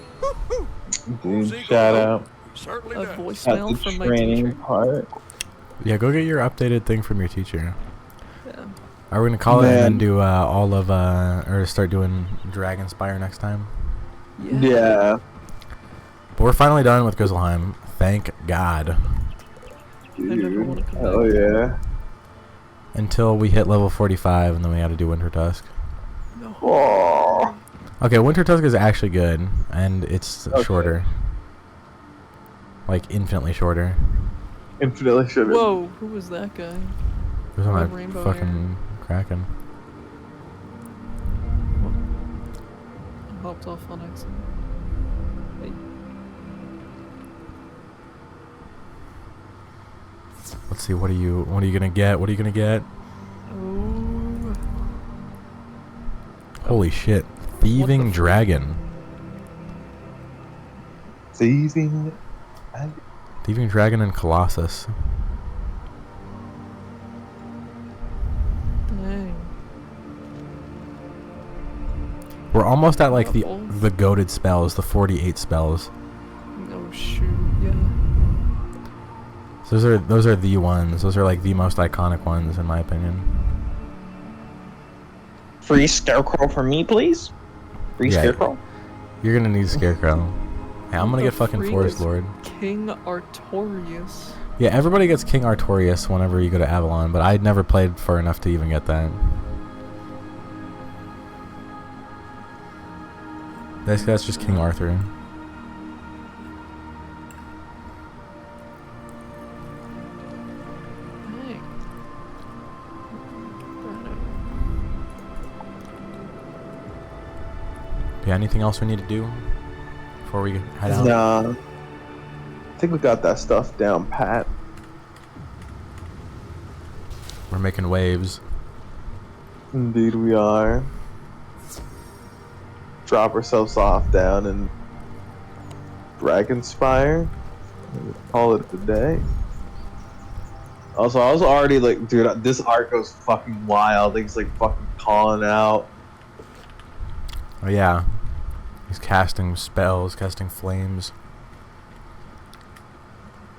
to. Dude, shout out. A voicemail from my teacher. Part. Yeah, go get your updated thing from your teacher. Yeah. Are we gonna call it and then do all of or start doing Dragonspire next time? Yeah. But we're finally done with Grizzleheim. Thank God. Dude. Oh yeah. Until we hit level 45, and then we got to do Winter Tusk. No. Oh. Okay, Winter Tusk is actually good, and it's shorter. Like, infinitely shorter. Infinitely shorter. Whoa, who was that guy? It was on With my rainbow fucking Kraken. I hopped off on accident. Hey. Let's see, what are you gonna get? What are you gonna get? Oh. Holy shit. Thieving Dragon. Thieving Dragon and Colossus. Dang. We're almost at like the goated spells, the 48 spells. Oh shoot, yeah. So those are the ones. Those are like the most iconic ones in my opinion. Free Scarecrow for me, please. Free Scarecrow. You're gonna need Scarecrow. Hey, I'm gonna get fucking freak Forest is Lord. King Artorias. Yeah, everybody gets King Artorias whenever you go to Avalon, but I'd never played for enough to even get that. That's just King Arthur. Dang. Yeah, anything else we need to do? before we head out? Nah. I think we got that stuff down pat. We're making waves. Indeed we are. Drop ourselves off down in Dragonspire. Call it a day. Also, I was already like, dude, this art goes fucking wild. He's like fucking calling out. Oh yeah. He's casting spells, casting flames.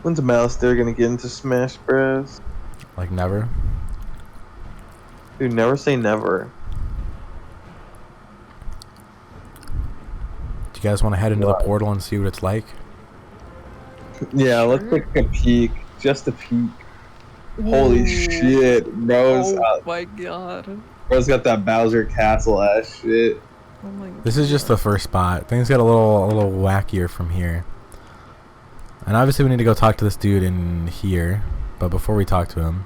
When's Mouse gonna get into Smash Bros? Like never. Dude, never say never. Do you guys want to head into the portal and see what it's like? Yeah, let's take a peek. Just a peek. Holy shit, bro's Oh my god. bro's got that Bowser Castle ass shit. Oh my god. This is just the first spot. Things get a little wackier from here. And obviously we need to go talk to this dude in here. But before we talk to him,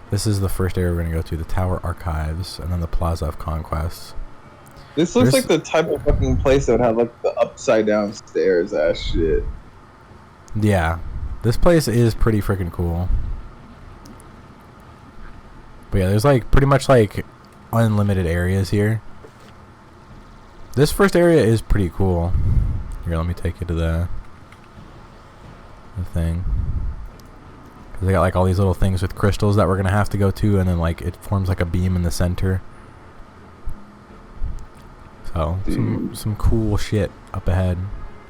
this is the first area we're gonna go to, the Tower Archives, and then the Plaza of Conquests. This looks There's- like the type of fucking place that would have like the upside down stairs ass shit. Yeah. This place is pretty freaking cool. But yeah, there's like pretty much like unlimited areas here. This first area is pretty cool. Here, let me take you to the thing. 'Cause they got like all these little things with crystals that we're gonna have to go to, and then like it forms like a beam in the center. So some cool shit up ahead.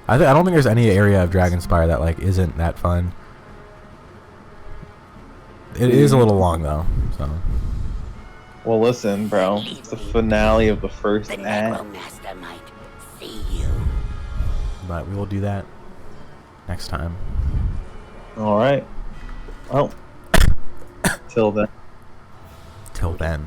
I don't think there's any area of Dragonspire that like isn't that fun. It is a little long though, so. Well, listen, bro. It's the finale of the first The act. Necromaster might see you. But we will do that next time. All right. Well, till then. Till then.